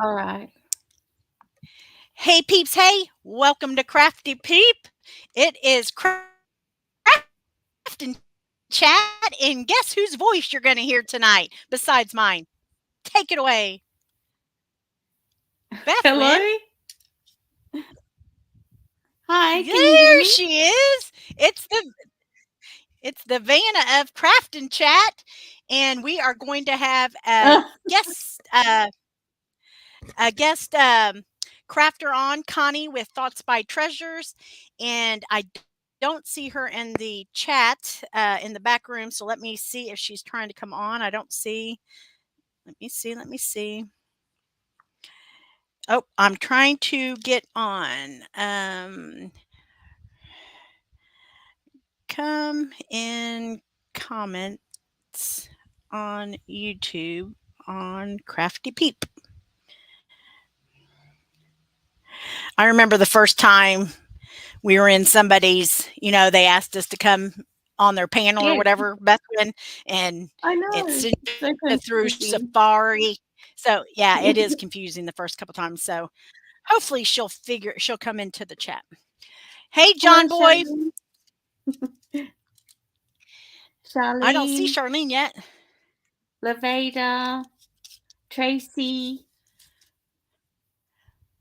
All right. Hey peeps, hey, welcome to Crafty Peep. It is Craft and Chat, and guess whose voice you're going to hear tonight besides mine? Take it away, Bethwyn. Hello. Hi. Can you hear There me? she is. It's the Vanna of Craft and Chat, and we are going to have guest a guest crafter on, Connie with Thoughts by Treasures, and I don't see her in the chat in the back room. So let me see if she's trying to come on. I don't see. Let me see. Let me see. Oh, I'm trying to get on. Come in comments on YouTube on Crafty Peep. I remember the first time we were in somebody's, they asked us to come on their panel or Yes, whatever, Bethwyn, and I it know. sent It's so you through confusing. Safari. So yeah, it is confusing the first couple times. So hopefully she'll come into the chat. Hey Hello, John boy. Charlene. I don't see Charlene, Charlene yet. Laveda, Tracy.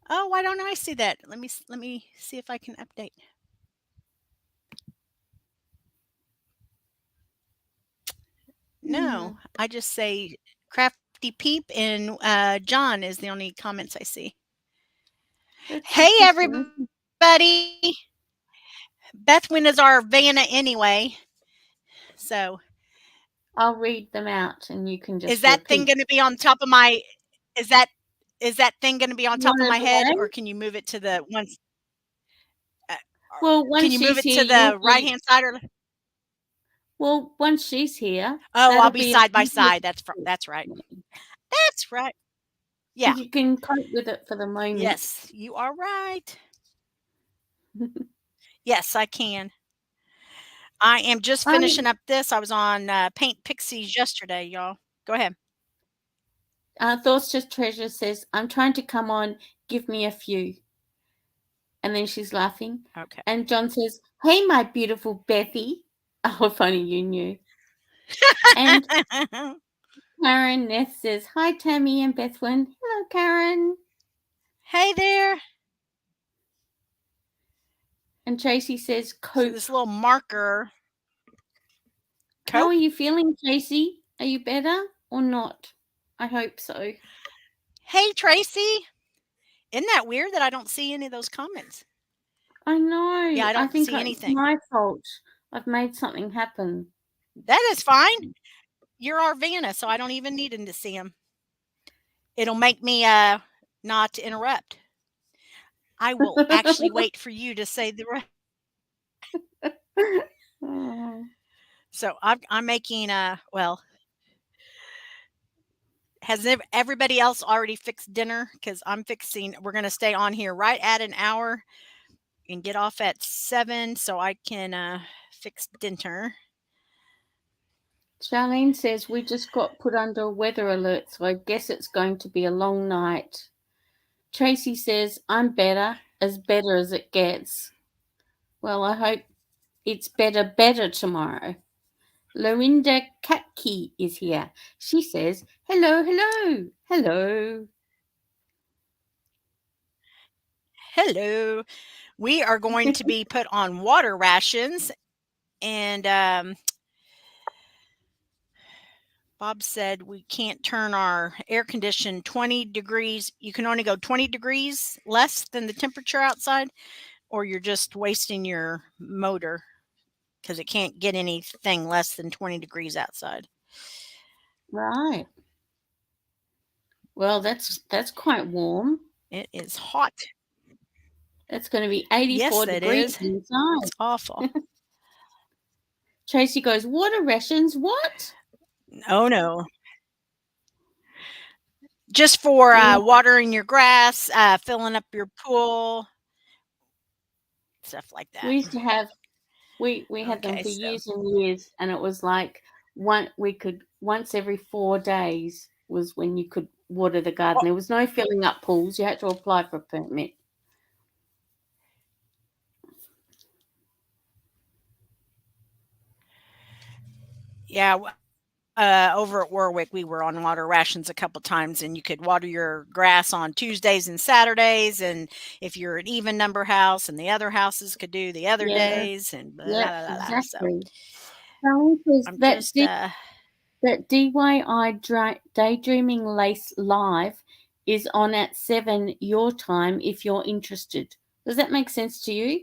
Oh, why don't I see that? Let me see if I can update. Hmm, No, I just say Crafty Peep and John is the only comments I see. that's Hey interesting. everybody. Bethwyn is our Vanna anyway. So I'll read them out and you can is just that thing repeat. gonna be on top of my is that is that thing gonna be on You top want of it my head, away? or can you move it to the one uh, or Well, can once you move she's it here, to you'll the be. right-hand side or Well, once she's here, oh, I'll that'll be be a side by easier. side. That's right. That's right. Yeah. You can cope with it for the moment. Yes, you are right. Yes, I can. I am just I finishing up this. I was on, Paint Pixies yesterday, y'all. Go ahead. Thoughts Just Treasure says, I'm trying to come on, give me a few. And then she's laughing. Okay. And John says, hey, my beautiful Bethy. Oh, funny, you knew. And Karen Ness says, hi, Tammy and Bethwyn. Hello, Karen. Hey there. And Tracy says, So cope. this little marker How are cope. you feeling, Tracy? Are you better or not? I hope so. Hey, Tracy. Isn't that weird that I don't see any of those comments? I know. Yeah, I I don't think see it's anything. my fault. I've made something happen. That is fine. You're our Vanna, so I don't even need to see them. It'll make me not interrupt. I will actually wait for you to say the Oh. so I'm making has everybody else already fixed dinner? Because I'm fixing. We're gonna stay on here right at an hour and get off at 7, so I can fix dinner. Charlene says we just got put under a weather alert, so I guess it's going to be a long night. Tracy says I'm better as it gets. Well, I hope it's better tomorrow. Lorinda Katke is here. She says, hello, hello, hello. Hello. We are going to be put on water rations, and Bob said we can't turn our air condition 20 degrees. You can only go 20 degrees less than the temperature outside, or you're just wasting your motor because it can't get anything less than 20 degrees outside. Right. Well, that's quite warm. It is hot. It's going to be Yes, 84 it degrees is. inside. It's awful. Tracy goes, water rations? What? Oh no. Just for Yeah, watering your grass, filling up your pool, stuff like that. we used to have we had them Okay, for so years and years, and it was like one we could once every 4 days. was when you could water the garden. There was no filling up pools. You had to apply for a permit. Yeah, over at Warwick, we were on water rations a couple times, and you could water your grass on Tuesdays and Saturdays. And if you're an even number house, and the other houses could do the other days, and blah, Yeah, blah, blah, blah. So exactly. Sally says I'm that just that DIY Daydreaming Lace Live is on at 7 your time if you're interested. Does that make sense to you?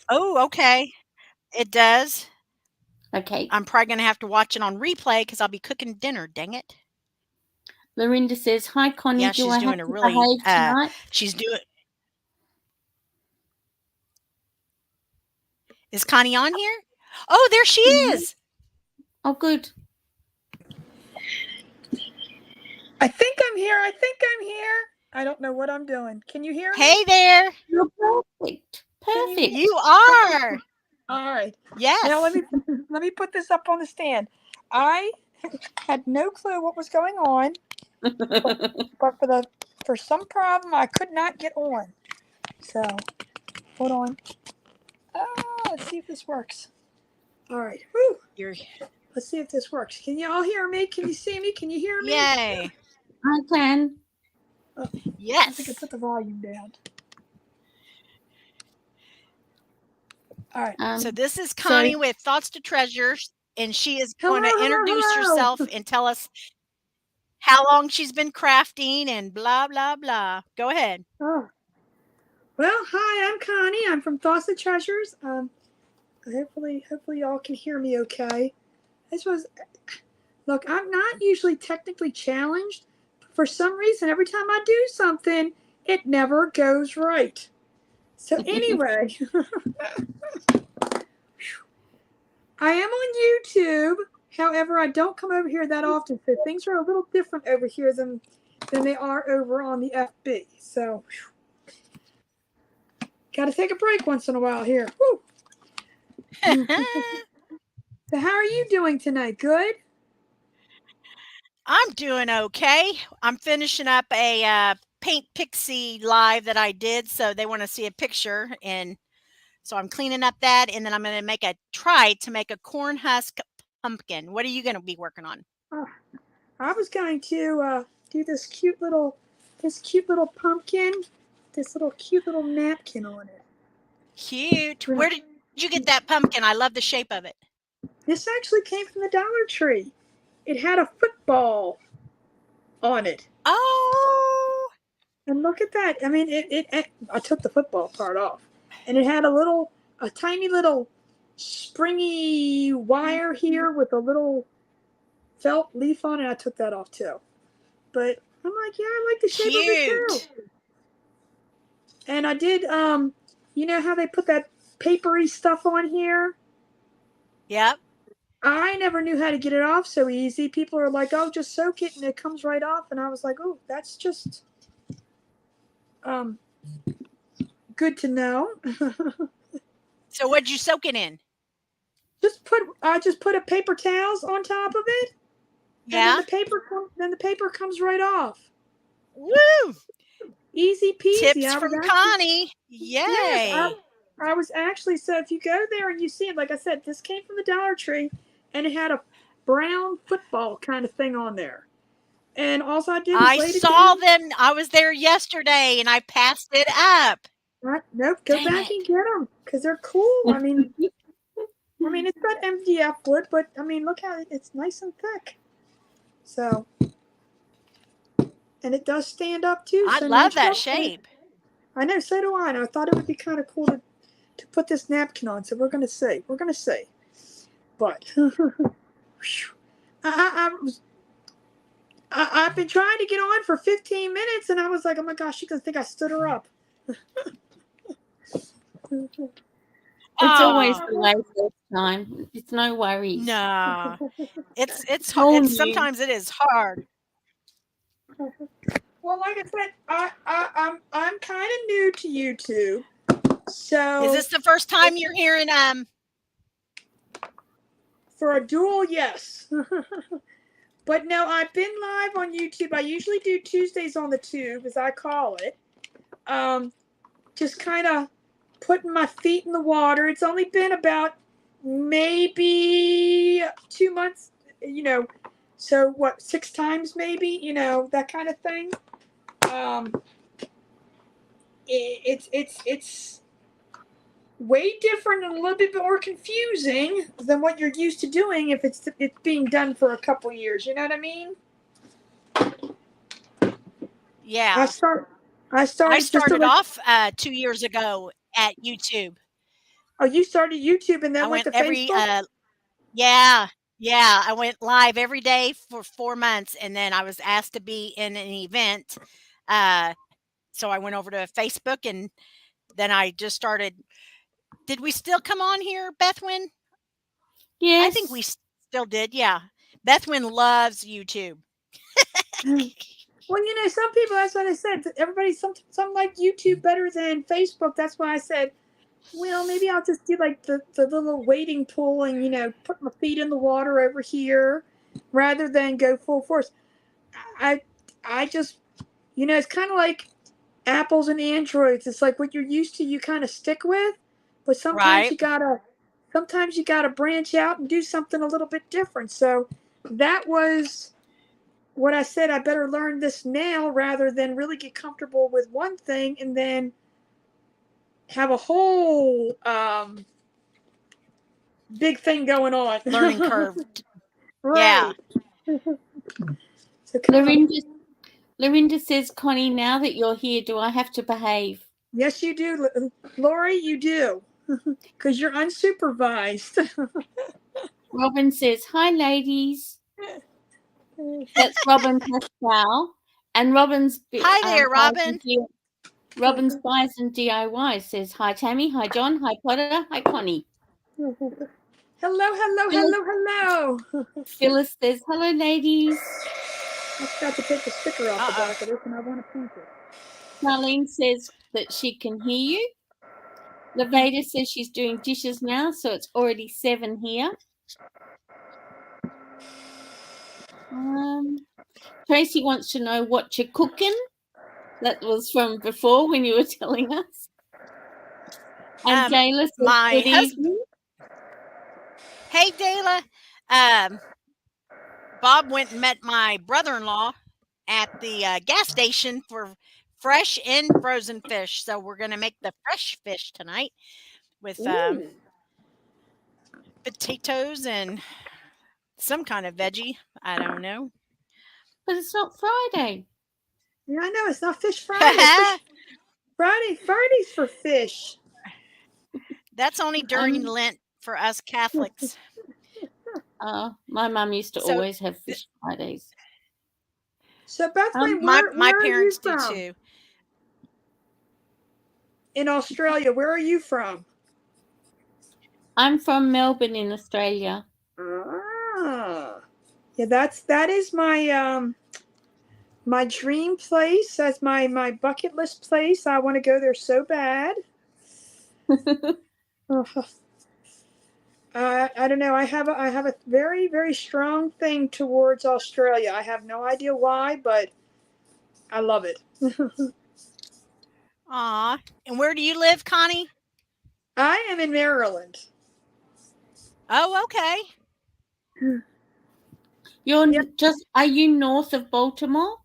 oh, okay, it does. Okay. I'm probably gonna have to watch it on replay because I'll be cooking dinner. Dang it! Lorinda says, "Hi Connie, Yeah, do she's I have doing a to really. behave tonight?" She's doing. Is Connie on here? Oh, there she is. Oh, good. I think I'm here. I don't know what I'm doing. Can you hear me? Hey there. You're perfect. Perfect. You are. All right. Yes. Now let me put this up on the stand. I had no clue what was going on, but for some problem I could not get on. So hold on. Let's see if this works. All right. Woo. Let's see if this works. Can you all hear me? Can you see me? Can you hear me? Yay. I can. Oh, Yes. I think I put the volume down. All right. So this is Connie with Thoughts to Treasures, and she is going to introduce hello. herself and tell us how long she's been crafting and blah, blah, blah. Go ahead. Oh. Well, hi, I'm Connie. I'm from Thoughts to Treasures. Hopefully y'all can hear me okay. Look, I'm not usually technically challenged, but for some reason, every time I do something, it never goes right. So anyway, I am on YouTube. However, I don't come over here that often, so things are a little different over here than they are over on the FB. So, got to take a break once in a while here. Woo. So how are you doing tonight? Good? I'm doing okay. I'm finishing up a Paint Pixie live that I did, so they want to see a picture, and so I'm cleaning up that, and then I'm going to try to make a corn husk pumpkin. What are you going to be working on? I was going to do this cute little pumpkin, this little cute little napkin on it. Cute. Where did you get that pumpkin? I love the shape of it. This actually came from the Dollar Tree. It had a football on it. Oh. And look at that. I mean, I took the football part off. And it had a tiny little springy wire here with a little felt leaf on it. I took that off too. But I'm like, yeah, I like the shape of it too. And I did, you know how they put that papery stuff on here? Yep. I never knew how to get it off so easy. People are like, oh, just soak it and it comes right off. And I was like, oh, that's just good to know. So what'd you soak it in? I just put a paper towels on top of it. Yeah. And then the paper comes right off. Woo! Easy peasy. Tips from Connie. Yay. Yes, I was actually, so if you go there and you see it, like I said, this came from the Dollar Tree and it had a brown football kind of thing on there. And all I did was I saw them. I was there yesterday and I passed it up. Nope, go back and get them because they're cool. I mean, it's got MDF wood, but I mean, look how it's nice and thick. So, and it does stand up too. I love that shape. I know, so do I. And I thought it would be kind of cool to put this napkin on. So we're gonna see. But I've been trying to get on for 15 minutes, and I was like, oh my gosh, she's gonna think I stood her up. It's always the way first time. It's no worries. No, it's hard. Sometimes it is hard. Well, like I said, I'm kind of new to YouTube. So is this the first time you're hearing For a duel, yes. But no, I've been live on YouTube. I usually do Tuesdays on the Tube, as I call it. Just kind of putting my feet in the water. It's only been about maybe 2 months, so what, 6 times maybe, that kind of thing. It's way different and a little bit more confusing than what you're used to doing if it's being done for a couple years. You know what I mean? Yeah. I started off 2 years ago at YouTube. Oh, you started YouTube and then I went to every Facebook? yeah. I went live every day for 4 months, and then I was asked to be in an event. So I went over to Facebook, and then I just started. Did we still come on here, Bethwyn? Yes. I think we still did. Yeah. Bethwyn loves YouTube. Well, some people, that's what I said. Everybody, some like YouTube better than Facebook. That's why I said, well, maybe I'll just do like the little wading pool and, put my feet in the water over here rather than go full force. I just, it's kind of like apples and Androids. It's like what you're used to, you kind of stick with, but sometimes you gotta branch out and do something a little bit different. So that was what I said. I better learn this now rather than really get comfortable with one thing and then have a whole big thing going on. Learning curve. Right. Yeah. So Lorinda says, Connie, now that you're here, do I have to behave? Yes, you do, Lori. You do, because you're unsupervised. Robin says, hi, ladies. That's Robin Pascal. And Robin's... Hi there, Robin. Robin's Buys and DIY says, hi, Tammy. Hi, John. Hi, Potter. Hi, Connie. Hello. Phyllis says, hello, ladies. I forgot to take the sticker off the back of this, and I want to paint it. Marlene says that she can hear you. Laveda says she's doing dishes now, so it's already 7 here. Tracy wants to know what you're cooking. That was from before when you were telling us. And Dayla says, good evening. Hey, Dayla. Bob went and met my brother-in-law at the gas station for fresh and frozen fish. So we're going to make the fresh fish tonight with potatoes and some kind of veggie. I don't know. But it's not Friday. Yeah, I know. It's not Fish Friday. Friday's for fish. That's only during Lent for us Catholics. My mum used to always have Fish Fridays. So, Bethwyn, my parents do too. In Australia, where are you from? I'm from Melbourne in Australia. Yeah, that is my my dream place. That's my bucket list place. I want to go there so bad. I don't know. I have a very, very strong thing towards Australia. I have no idea why, but I love it. Aw. And where do you live, Connie? I am in Maryland. Oh, okay. Are you north of Baltimore?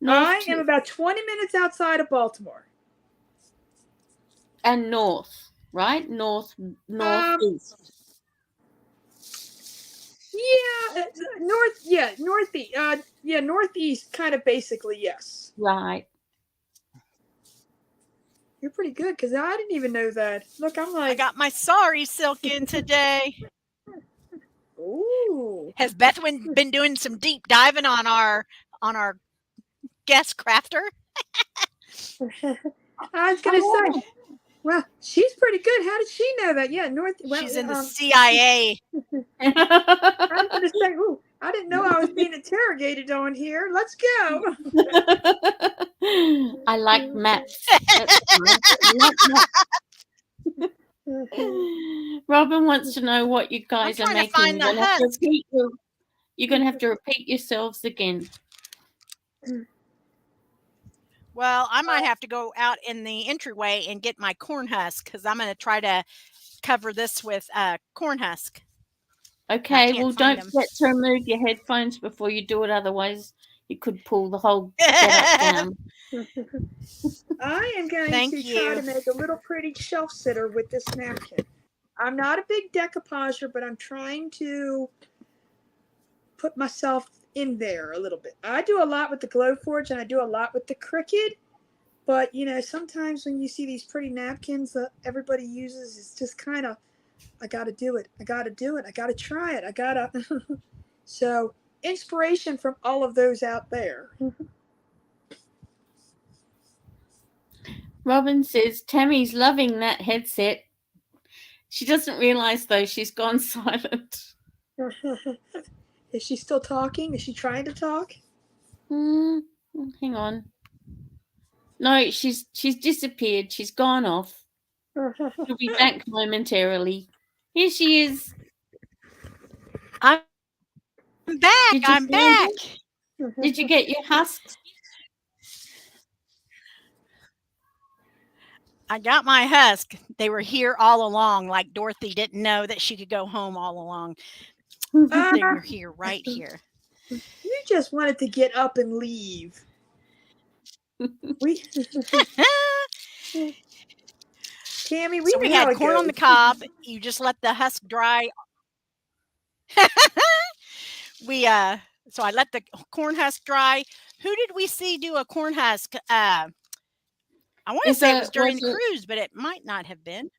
I am about 20 minutes outside of Baltimore. And north, right? Northeast. Northeast, kind of basically, yes. Right. You're pretty good, because I didn't even know that. Look, I got my sari silk in today. Ooh. Has Bethwyn been doing some deep diving on our guest crafter? I was going to say, well, she's pretty good. How did she know that? Yeah, she's in the CIA. I was going to say, ooh, I didn't know I was being interrogated on here. Let's go. I like maps. Robin wants to know what you guys are trying to making. find the husk. You're going to have to repeat yourselves again. Well, I might have to go out in the entryway and get my corn husk because I'm going to try to cover this with corn husk. Okay, well, don't forget to remove your headphones before you do it. Otherwise, you could pull the whole setup down. I am going to try to make a little pretty shelf sitter with this napkin. I'm not a big decoupager, but I'm trying to put myself in there a little bit. I do a lot with the Glowforge and I do a lot with the Cricut, but you know, sometimes when you see these pretty napkins that everybody uses, it's just kind of, I gotta do it, I gotta do it, I gotta try it, I gotta. So inspiration from all of those out there. Robin says Tammy's loving that headset. She doesn't realize though she's gone silent. Is she still talking? Is she trying to talk? Hang on. No, she's disappeared. She's gone off. She'll be back momentarily. Here she is. I'm back. I'm back. Did you get your husks? I got my husk. They were here all along, like Dorothy didn't know that she could go home all along. They were here, right here. You just wanted to get up and leave. Tammy, we had corn on the cob. You just let the husk dry. So I let the corn husk dry. Who did we see do a corn husk? I want to say it was during the cruise, but it might not have been.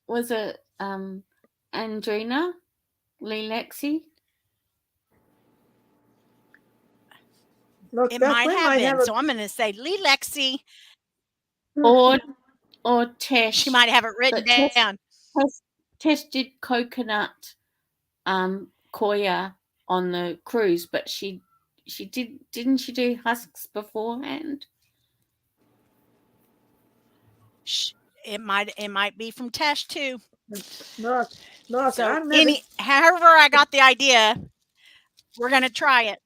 Was it Andrina? Lee Lexi? Look, it might have been. So I'm going to say Lee Lexi. Or Tesh. She might have it written down. Tesh did coconut koya on the cruise, but she didn't she do husks beforehand? It might be from Tesh too. Look, so however I got the idea, we're gonna try it.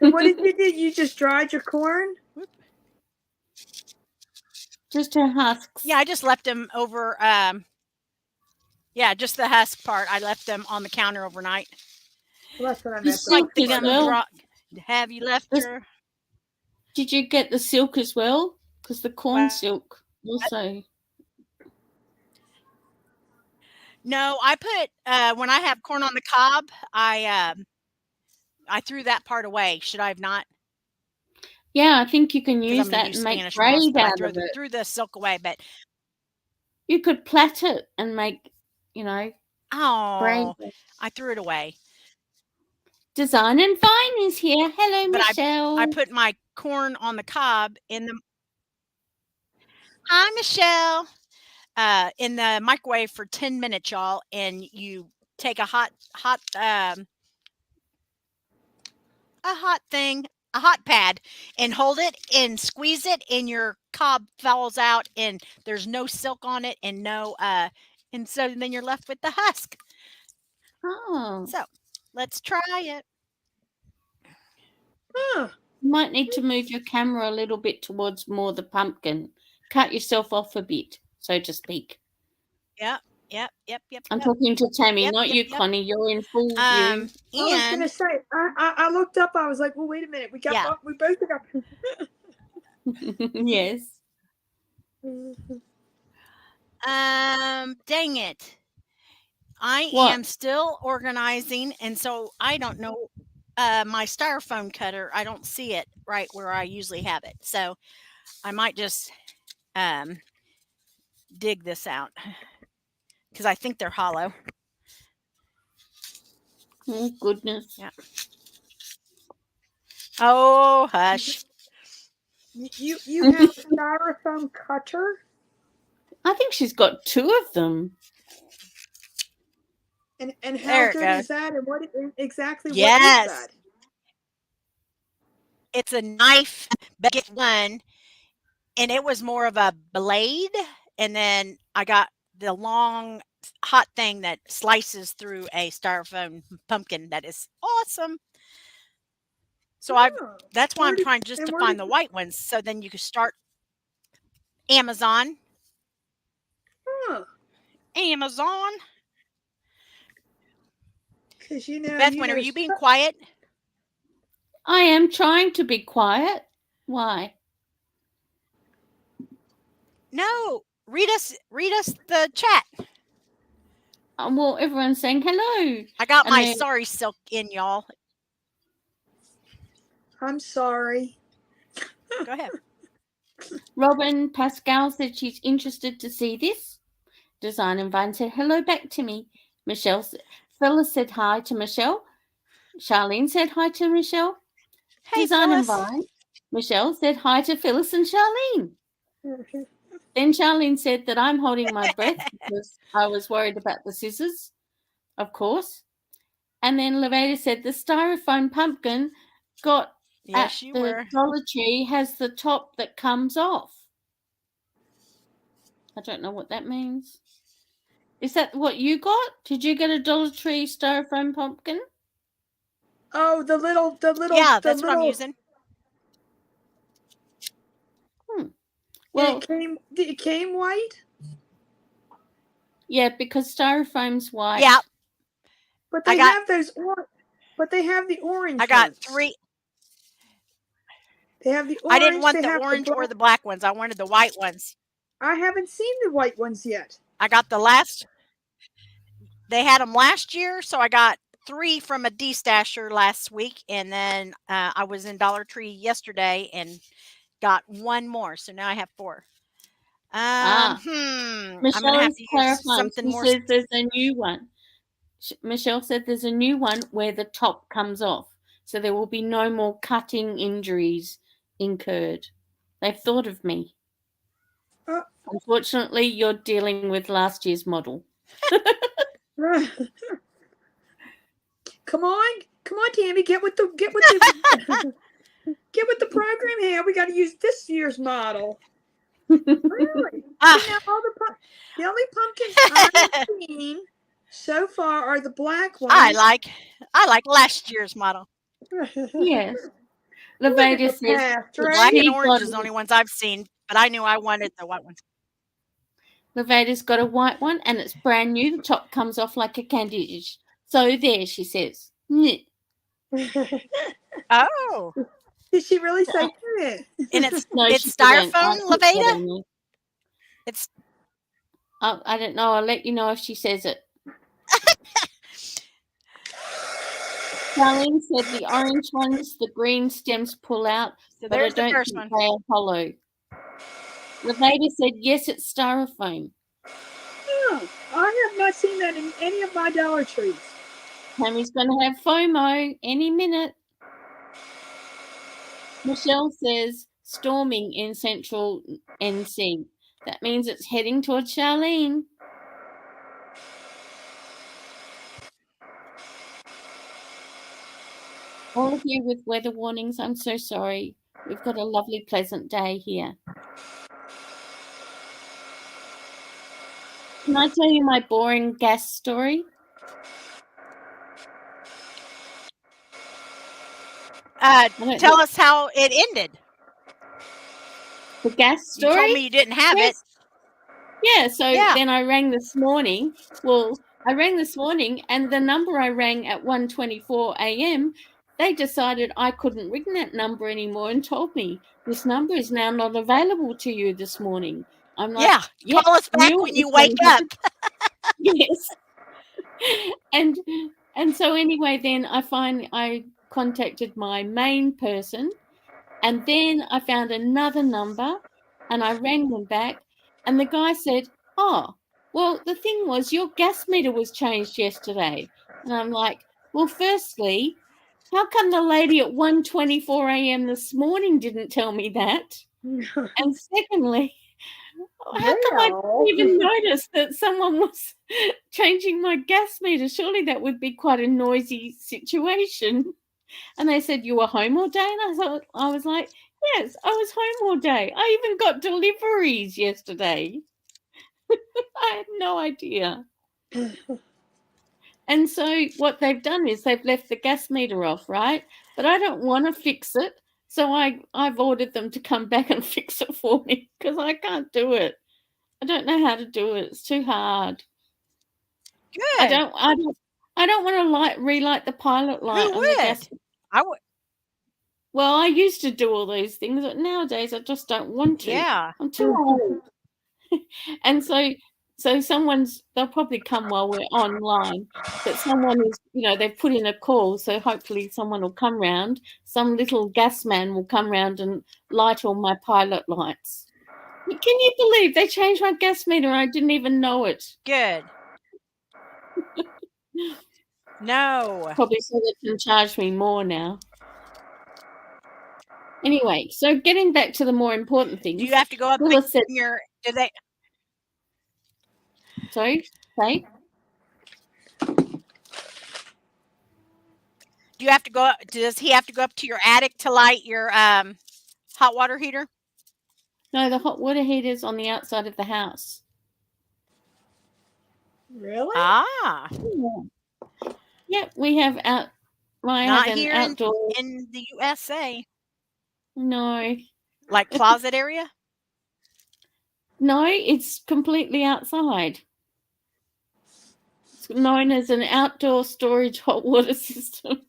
So what did you do? You just dried your corn? Just her husks. Yeah, I just left them over. Yeah, just the husk part. I left them on the counter overnight. Well, that's what I meant. Have you left your? Did you get the silk as well? Because the corn silk also. No, I put when I have corn on the cob, I threw that part away. Should I have not? Yeah, I think you can use that and make braid out of it. Threw the silk away, but you could plait it and make, braid. I threw it away. Design and Fine is here. Hello, but Michelle. I put my corn on the cob in the. Hi, Michelle. In the microwave for 10 minutes, y'all, and you take a hot pad, and hold it and squeeze it, and your cob falls out, and there's no silk on it, and no and so then you're left with the husk. Oh, so let's try it. Huh. You might need to move your camera a little bit towards more the pumpkin. Cut yourself off a bit, so to speak. Yep. I'm talking to Tammy, not you, Connie. You're in full view. I was going to say, I looked up. I was like, well, wait a minute. We both got. Yes. Dang it. I am still organizing, and so I don't know my styrofoam cutter. I don't see it right where I usually have it. So I might just dig this out because I think they're hollow. Oh, goodness. Yeah. Oh, hush. You have a styrofoam cutter? I think she's got 2 of them. And how good is that? And what exactly what is that? It's a knife, but one, and it was more of a blade. and then I got the long hot thing that slices through a styrofoam pumpkin that is awesome. So that's why I'm trying just to find the white ones, so then you can start Amazon. Amazon. Because Bethwyn, are you being quiet? I am trying to be quiet. Why? No, read us the chat. Well, everyone's saying hello. I got my sorry silk in, y'all. I'm sorry. Go ahead. Robin Pascal said she's interested to see this. Design and Vine said hello back to me. Phyllis said hi to Michelle. Charlene said hi to Michelle. Hey, Design Phyllis. and Vine. Michelle said hi to Phyllis and Charlene. Then Charlene said that I'm holding my breath because I was worried about the scissors, of course. And then Levada said the styrofoam pumpkin got at the Dollar Tree has the top that comes off. I don't know what that means. Is that what you got? Did you get a Dollar Tree styrofoam pumpkin? Oh, the little. Yeah, that's what I'm using. Well, it came white. Yeah, because styrofoam's white. Yeah, but they have those but they have the orange. I got 3. They have the orange. I didn't want the orange or the black ones. I wanted the white ones. I haven't seen the white ones yet. I got the last. They had them last year, so I got 3 from a D-stasher last week, and then I was in Dollar Tree yesterday and got 1 more. So now I have 4. I'm gonna have to use something more. Says there's a new one. Michelle said there's a new one where the top comes off, so there will be no more cutting injuries incurred. They've thought of me. Unfortunately, you're dealing with last year's model. Come on, Tammy, get with the get with the program here. We got to use this year's model. Really? Now the only pumpkins I've seen so far are the black ones. I like last year's model. Yes. Levada says the black and orange is the only ones I've seen, but I knew I wanted the white ones. Levada's got a white one and it's brand new. The top comes off like a candy dish. So there, she says. Oh. Did she really say that? And it's styrofoam, Levada? It's. I don't know. I'll let you know if she says it. Charlene said the orange ones, the green stems pull out, so but I don't think they are hollow. Levada said, yes, it's styrofoam. Oh, I have not seen that in any of my Dollar Trees. Tammy's going to have FOMO any minute. Michelle says, storming in central NC. That means it's heading towards Charlene. All of you with weather warnings, I'm so sorry. We've got a lovely, pleasant day here. Can I tell you my boring gas story? Tell us how it ended. The gas story? You told me you didn't have it. Yeah, so then I rang this morning. Well, I rang this morning, and the number I rang at 1:24 a.m., they decided I couldn't ring that number anymore and told me this number is now not available to you this morning. I'm like, call us back when you wake up. Yes. And so anyway, then I contacted my main person, and then I found another number, and I rang them back, and the guy said, oh, well, the thing was your gas meter was changed yesterday. And I'm like, well, firstly, how come the lady at 1:24 a.m. this morning didn't tell me that? And secondly, how come I didn't even notice that someone was changing my gas meter? Surely that would be quite a noisy situation. And they said, you were home all day? And I was like, yes, I was home all day. I even got deliveries yesterday. I had no idea. And so what they've done is they've left the gas meter off, right? But I don't want to fix it. So I've ordered them to come back and fix it for me because I can't do it. I don't know how to do it. It's too hard. Good. I don't want to relight the pilot light on the gas. I would. Well, I used to do all those things, but nowadays I just don't want to. Yeah. I'm too old. And so they'll probably come while we're online, but someone is, they've put in a call, so hopefully someone will come round. Some little gas man will come round and light all my pilot lights. Can you believe they changed my gas meter and I didn't even know it? Good. No. Probably so they can charge me more now. Anyway, so getting back to the more important things. Do you have to go up Phyllis your? Do they? Sorry, say. Do you have to go? Does he have to go up to your attic to light your hot water heater? No, the hot water heater is on the outside of the house. Really? Ah. Yeah, we have Not here outdoor in the USA. No. Like closet area? No, it's completely outside. It's known as an outdoor storage hot water system.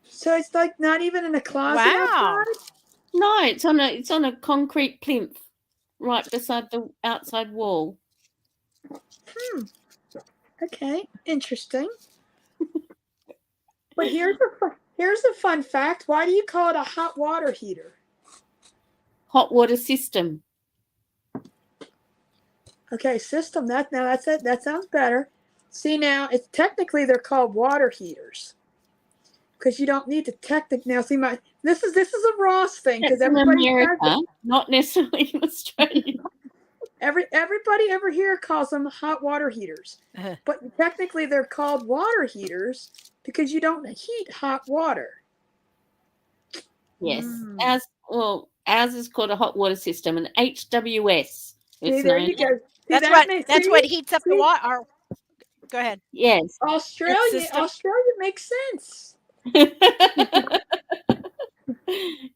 So it's like not even in a closet outside? No, it's on a concrete plinth right beside the outside wall. Okay, interesting. But here's a fun fact. Why do you call it a hot water heater? Hot water system. Okay, system. That's it. That sounds better. See, now it's technically they're called water heaters because you don't need to technically. Now, see, this is a Ross thing because everybody in America, not necessarily in Australia. Everybody over here calls them hot water heaters, but technically they're called water heaters because you don't heat hot water. Yes, ours is called a hot water system, an HWS. See, there you go. See, that's what heats up the water. Go ahead. Yes, Australia makes sense.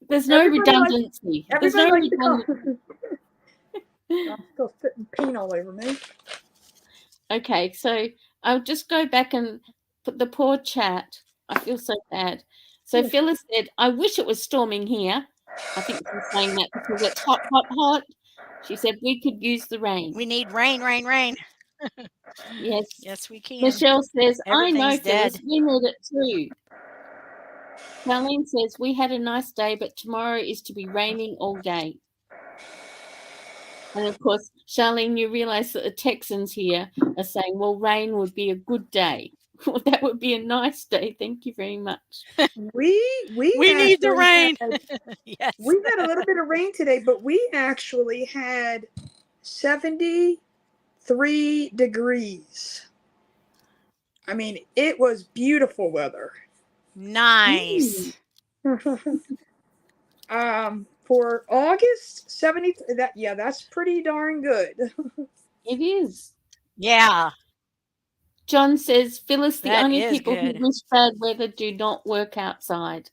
There's no redundancy. There's no redundancy. I'm still spitting paint all over me. Okay, so I'll just go back and put the poor chat. I feel so bad. So Phyllis said, I wish it was storming here. I think she's saying that because it's hot, hot, hot. She said we could use the rain. We need rain, rain, rain. Yes. Yes, we can. Michelle says, I know, dead. Phyllis, we need it too. Marlene says, we had a nice day, but tomorrow is to be raining all day. And of course, Charlene, you realize that the Texans here are saying, well, rain would be a good day. Well, that would be a nice day. Thank you very much. We need the rain. Yes. We had a little bit of rain today, but we actually had 73 degrees. I mean, it was beautiful weather. Nice. For August 70, that's pretty darn good. It is. Yeah. John says, Phyllis, the only people good. who wish bad weather do not work outside.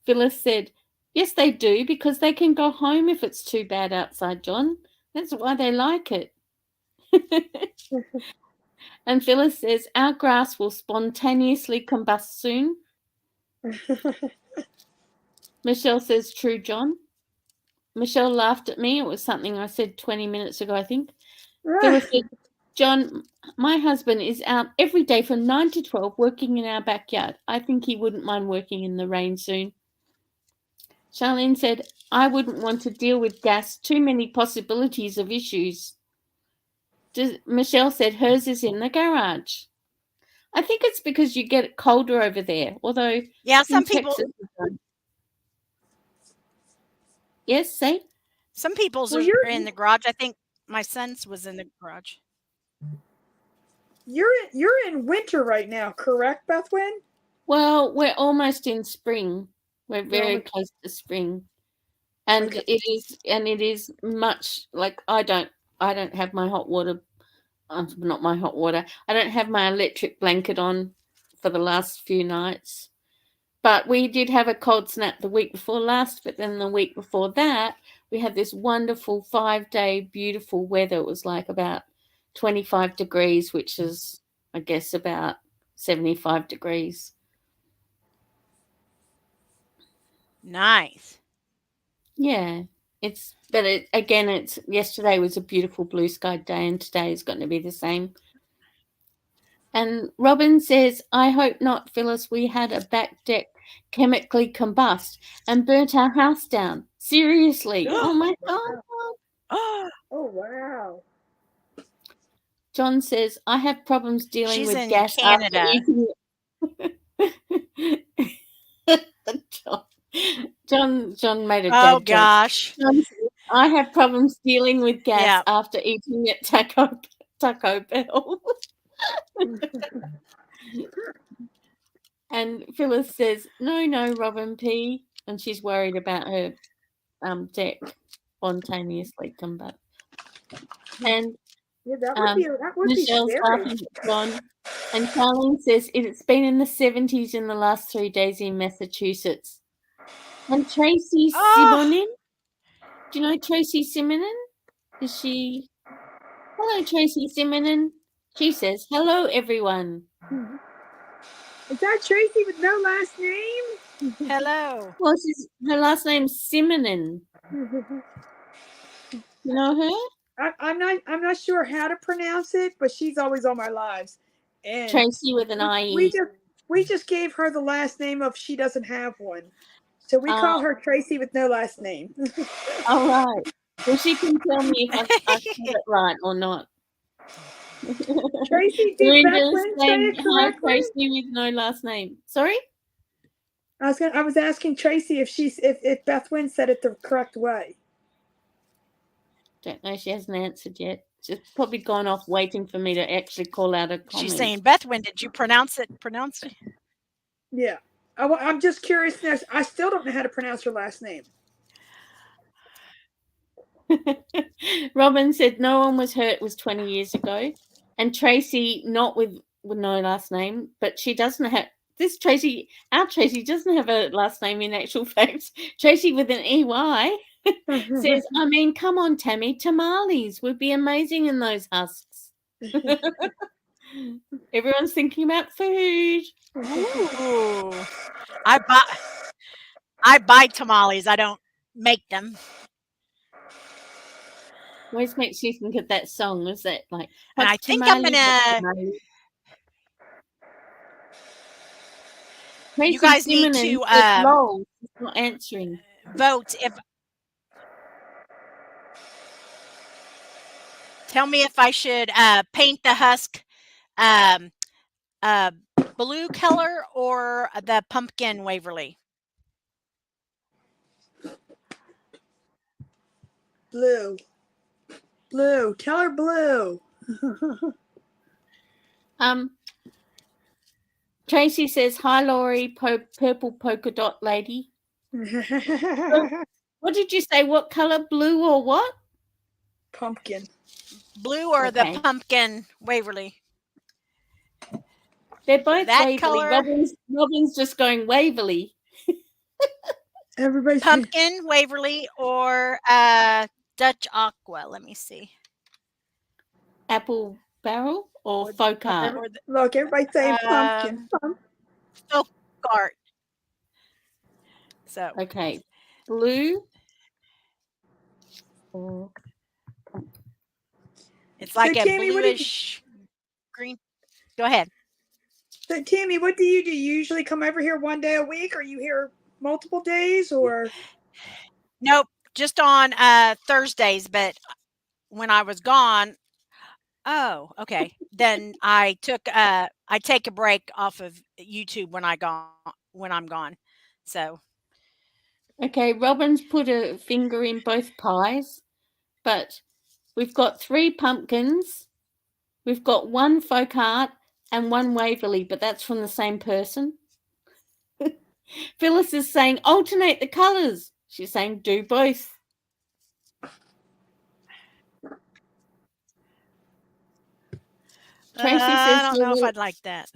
Phyllis said, yes, they do, because they can go home if it's too bad outside, John. That's why they like it. And Phyllis says, our grass will spontaneously combust soon. Michelle says, true, John. Michelle laughed at me. It was something I said 20 minutes ago, I think. Phyllis said, John, my husband is out every day from 9 to 12 working in our backyard. I think he wouldn't mind working in the rain soon. Charlene said, I wouldn't want to deal with gas. Too many possibilities of issues. Michelle said hers is in the garage. I think it's because you get it colder over there. Although, some people. Yes, say. Some people's are in the garage. I think my son's was in the garage. You're in winter right now, correct, Bethwyn? Well, we're almost in spring. We're very close to spring. And Okay. it is much like I don't have my hot water, not my hot water. I don't have my electric blanket on for the last few nights. But we did have a cold snap the week before last, but then the week before that, we had this wonderful 5-day beautiful weather. It was like about 25 degrees, which is, I guess, about 75 degrees. Nice. Yeah. It's yesterday was a beautiful blue sky day, and today is going to be the same. And Robin says, I hope not, Phyllis. We had a back deck chemically combust and burnt our house down. Seriously. Oh my God. Oh wow. John says, I have problems dealing She's with in gas after Canada. eating John made a Oh dad joke. gosh. John says, I have problems dealing with gas Yeah. after eating at Taco Bell. And Phyllis says, no, Robin P. And she's worried about her deck spontaneously combust. And Yeah, that would be Michelle's scary. laughing at John. And Charlene says, it's been in the 70s in the last 3 days in Massachusetts. And Tracy Simonin. Do you know Tracy Simonin? Is she? Hello, Tracy Simonin. She says, hello, everyone. Is that Tracy with no last name? Hello. Well, her last name's Simonin. You know her? I'm not sure how to pronounce it, but she's always on my lives. And Tracy with an IE. we just gave her the last name of she doesn't have one. So we call her Tracy with no last name. All right. Well, she can tell me if I said it right or not. Tracy, did Bethwyn say it Hi, correctly? Tracy with no last name. Sorry? I was asking Tracy if Bethwyn said it the correct way. Don't know. She hasn't answered yet. She's probably gone off waiting for me to actually call out a comment. She's saying, Bethwyn, did you pronounce it? Yeah. I'm just curious now. I still don't know how to pronounce her last name. Robin said no one was hurt. It was 20 years ago. And Tracy, not with no last name, but she doesn't have this Tracy. Our Tracy doesn't have a last name in actual fact. Tracy with an EY says, I mean, come on, Tammy, tamales would be amazing in those husks. Everyone's thinking about food. Ooh. I buy tamales. I don't make them. Always makes you think of that song. Is that like? And I think I'm gonna. You guys need to not answering. Vote tell me if I should paint the husk blue color or the pumpkin Waverly. Blue. Tell her blue. Tracy says, hi, Laurie, purple polka dot lady. What did you say? What color? Blue or what? Pumpkin. Blue or the pumpkin Waverly? They're both that Waverly. Color. Robin's just going Waverly. Everybody's pumpkin Waverly or Dutch Aqua. Let me see. Apple Barrel or Folk Art? Look, everybody's saying pumpkin. Folk Art. So okay, blue. It's like a Tammy, bluish green. Go ahead. So, Tammy, what do? You usually come over here one day a week? Or are you here multiple days? Or nope, just on Thursdays. But when I was gone, oh, okay. Then I take a break off of YouTube when I'm gone. So okay, Robin's put a finger in both pies, but we've got 3 pumpkins. We've got 1 Folk Art and 1 Waverly, but that's from the same person. Phyllis is saying alternate the colours. She's saying do both. Tracy says I don't know if I'd like that.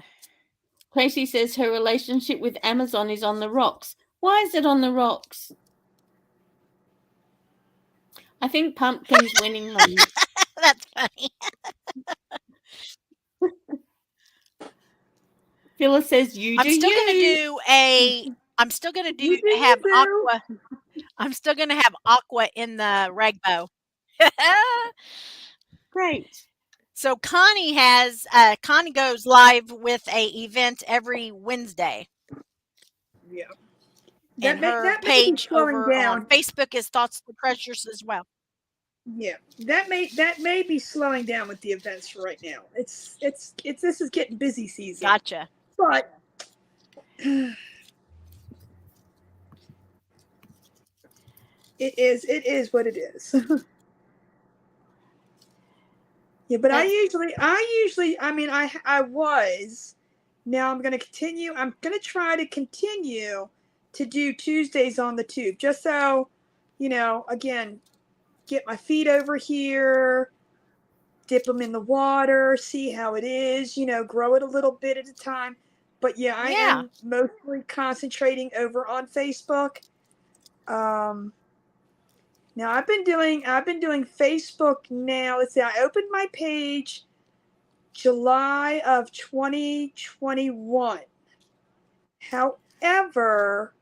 Tracy says her relationship with Amazon is on the rocks. Why is it on the rocks? I think Pumpkin's winning them. That's funny. Phyllis says you do I'm still you. gonna do a. I'm still gonna do You do have you, boo. aqua. I'm still gonna have aqua in the rainbow. Great. So Connie has Connie goes live with a event every Wednesday, Yeah. and her that may be page slowing over on down. Facebook is Thoughts to Treasures as well. Yeah, that may be slowing down with the events right now. It's this is getting busy season. Gotcha. But it is what it is. Yeah, but I usually I mean I was. Now I'm going to continue. I'm going to try to continue to do Tuesdays on the tube just so, again, get my feet over here, dip them in the water, see how it is, grow it a little bit at a time. But yeah, I am mostly concentrating over on Facebook. Now I've been doing Facebook now. Let's see, I opened my page July of 2021. However,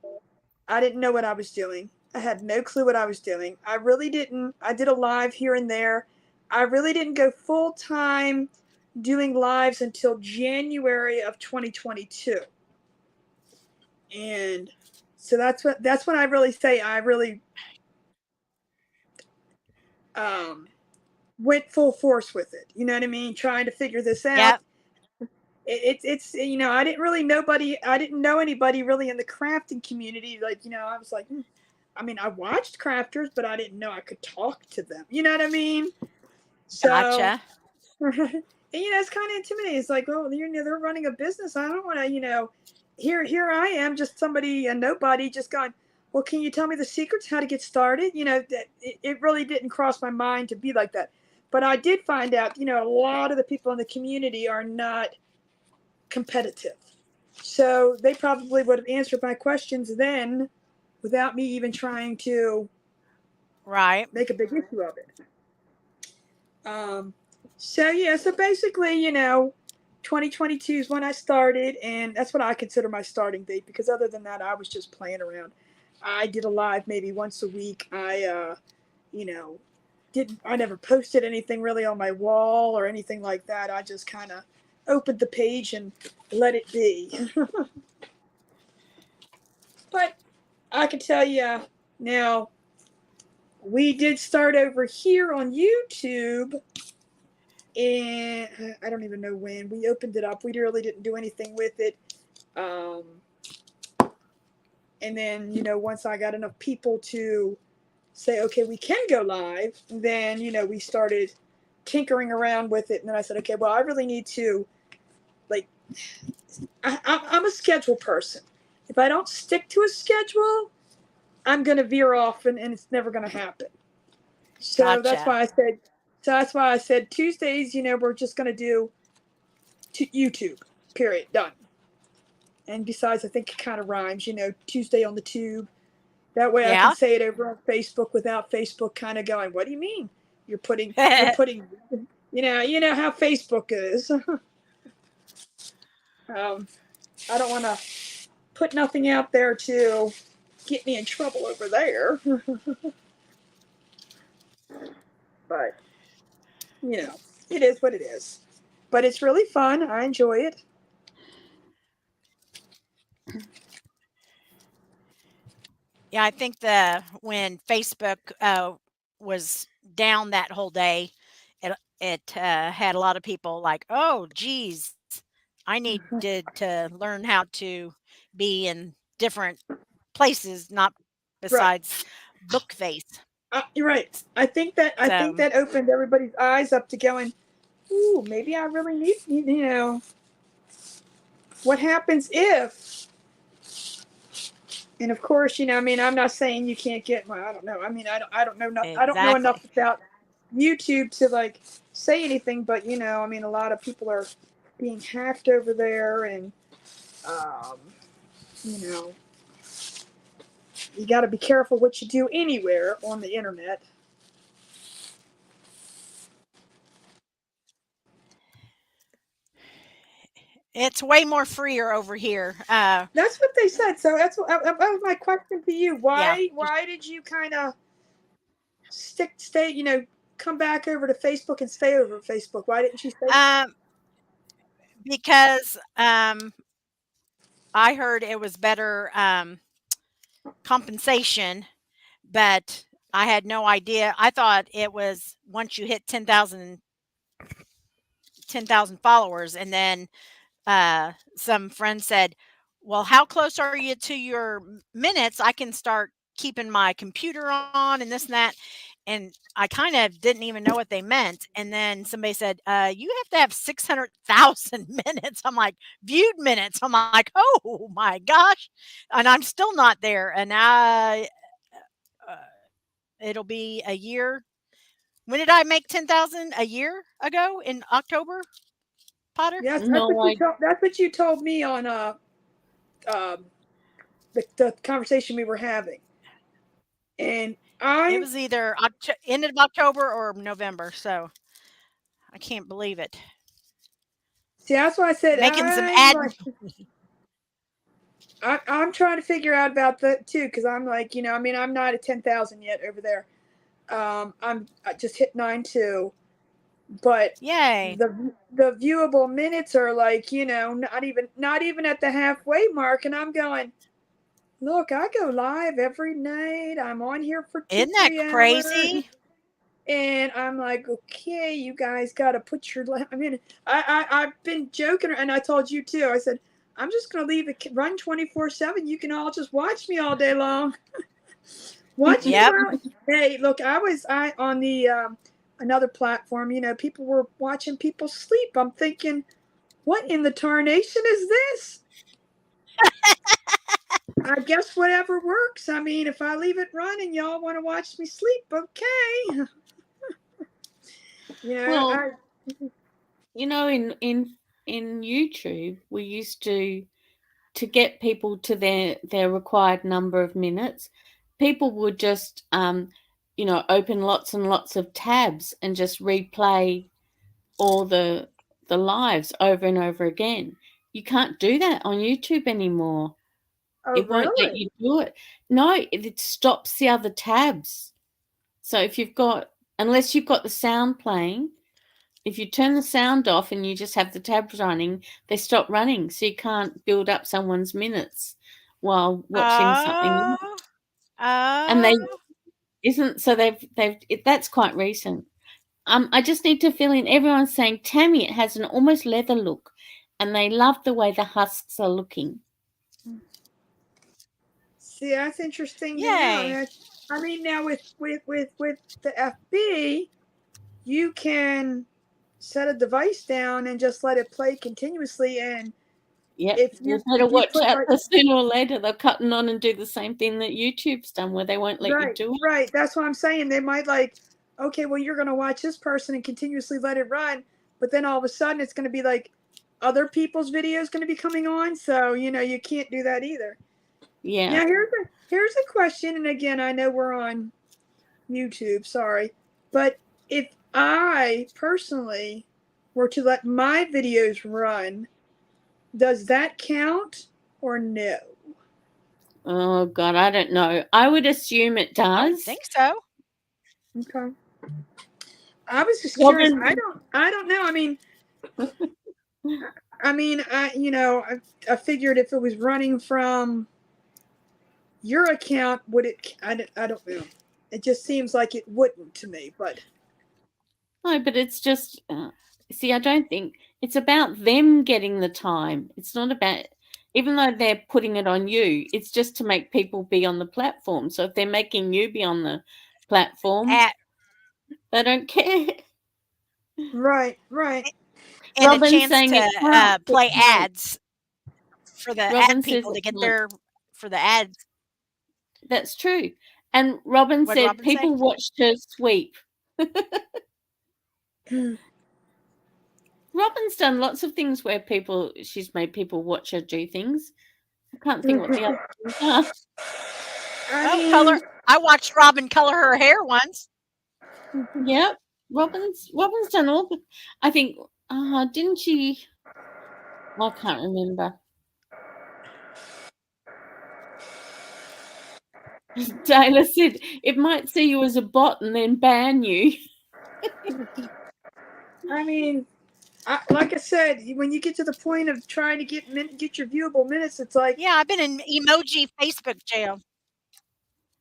I didn't know what I was doing. I had no clue what I was doing. I really didn't. I did a live here and there. I really didn't go full time doing lives until January of 2022. And so that's when I really say I really went full force with it. You know what I mean? Trying to figure this out. Yep. It's I didn't know anybody really in the crafting community. Like, I was like, I mean, I watched crafters, but I didn't know I could talk to them. You know what I mean? So, Gotcha. and it's kind of intimidating. It's like, well, they're running a business. I don't want to, here I am, just somebody, a nobody, just going, well, can you tell me the secrets, how to get started? That it really didn't cross my mind to be like that. But I did find out, a lot of the people in the community are not competitive. So they probably would have answered my questions then without me even trying to make a big issue of it. So basically, 2022 is when I started, and that's what I consider my starting date, because other than that, I was just playing around. I did a live maybe once a week. I never posted anything really on my wall or anything like that. I just kind of opened the page and let it be. But I can tell you now, we did start over here on YouTube, and I don't even know when we opened it up. We really didn't do anything with it. And then, once I got enough people to say, okay, we can go live, then, we started tinkering around with it. And then I said, okay, well, I really need to, like, I'm a schedule person. If I don't stick to a schedule, I'm going to veer off, and it's never going to happen. So Gotcha. that's why I said Tuesdays, we're just going to do YouTube, period, done. And besides, I think it kind of rhymes, Tuesday on the tube. That way I can say it over on Facebook without Facebook kind of going, what do you mean? You're putting, you know how Facebook is. I don't want to put nothing out there to get me in trouble over there. But, it is what it is. But it's really fun. I enjoy it. Yeah, I think when Facebook was down that whole day, it had a lot of people like, oh, geez, I needed to learn how to be in different places, not besides Bookface. You're right. I think that opened everybody's eyes up to going, ooh, maybe I really need, what happens if And of course, I mean, I'm not saying you can't get my. I don't know. I mean, I don't know enough Exactly. about YouTube to like say anything, but I mean, a lot of people are being hacked over there, and um, you know, you got to be careful what you do anywhere on the internet. It's way more freer over here. That's what they said. So that was my question to you. Yeah. Why did you kind of stay? Come back over to Facebook and stay over Facebook. Why didn't you stay? Um, because I heard it was better compensation, but I had no idea. I thought it was once you hit 10,000 followers, and then some friend said, "Well, how close are you to your minutes? I can start keeping my computer on and this and that." And I kind of didn't even know what they meant. And then somebody said, "You have to have 600,000 minutes." I'm like, viewed minutes. I'm like, oh my gosh. And I'm still not there. And uh, it'll be a year. When did I make 10,000? A year ago in October, Potter? Yes, No, I that's what you told me on um the conversation we were having, and It I was either end of October or November, so I can't believe it. see. That's why I said Making some I'm ad like I'm trying to figure out about that too because I'm like I mean I'm not at 10,000 yet over there. I just hit 9.2, but yay. the viewable minutes are like not even at the halfway mark, and I'm going. Look, I go live every night. I'm on here for two, Isn't that 3 hours. crazy? And I'm like, okay, you guys got to put your. I mean, I've been joking, and I told you too. I said, I'm just gonna leave it run 24/7. You can all just watch me all day long. Watch me Yep. while. Hey, look, I on the another platform. People were watching people sleep. I'm thinking, what in the tarnation is this? I guess whatever works. I mean, if I leave it running, y'all want to watch me sleep, okay? well, I in YouTube, we used to get people to their required number of minutes, people would just open lots and lots of tabs and just replay all the lives over and over again. You can't do that on YouTube anymore. oh It won't let really? you do it. No, it stops the other tabs. So if you've got unless you've got the sound playing, if you turn the sound off and you just have the tabs running, they stop running. So you can't build up someone's minutes while watching something else. Oh, And they oh. isn't so that's quite recent. I just need to fill in. Everyone's saying, Tammy, it has an almost leather look, and they love the way the husks are looking. See, that's interesting to know. Yay. I mean, now with the FB, you can set a device down and just let it play continuously. And Yep, if you you better if you watch put out, like because sooner or later they'll cutting on and do the same thing that YouTube's done, where they won't let you right, do it. right, that's what I'm saying. They might like, okay, well, you're going to watch this person and continuously let it run, but then all of a sudden it's going to be like other people's videos going to be coming on. So you can't do that either. Yeah. Now here's a question, and again, I know we're on YouTube, sorry, but if I personally were to let my videos run, does that count or no? Oh God, I don't know. I would assume it I would does. think so. Okay. I was just curious. Robin, I don't know. I figured if it was running from your account, would it? I don't know. It just seems like it wouldn't to me. But no, but it's just see. I don't think it's about them getting the time. It's not about, even though they're putting it on you. It's just to make people be on the platform. So if they're making you be on the platform, At they don't care. right, right. and a Robin's chance saying to it counts. It play counts. ads for the ad Robin says people it to get counts. their for the ads. That's true. And Robin What'd said Robin people say? watched her sweep. Robin's done lots of things where she's made people watch her do things. I can't think what the other things are. Color. I watched Robin color her hair once. Yep. Robin's done all the, I think, didn't she? I can't remember. Taylor said it might see you as a bot and then ban you. I mean, like I said, when you get to the point of trying to get your viewable minutes, it's like, yeah, I've been in emoji Facebook jail.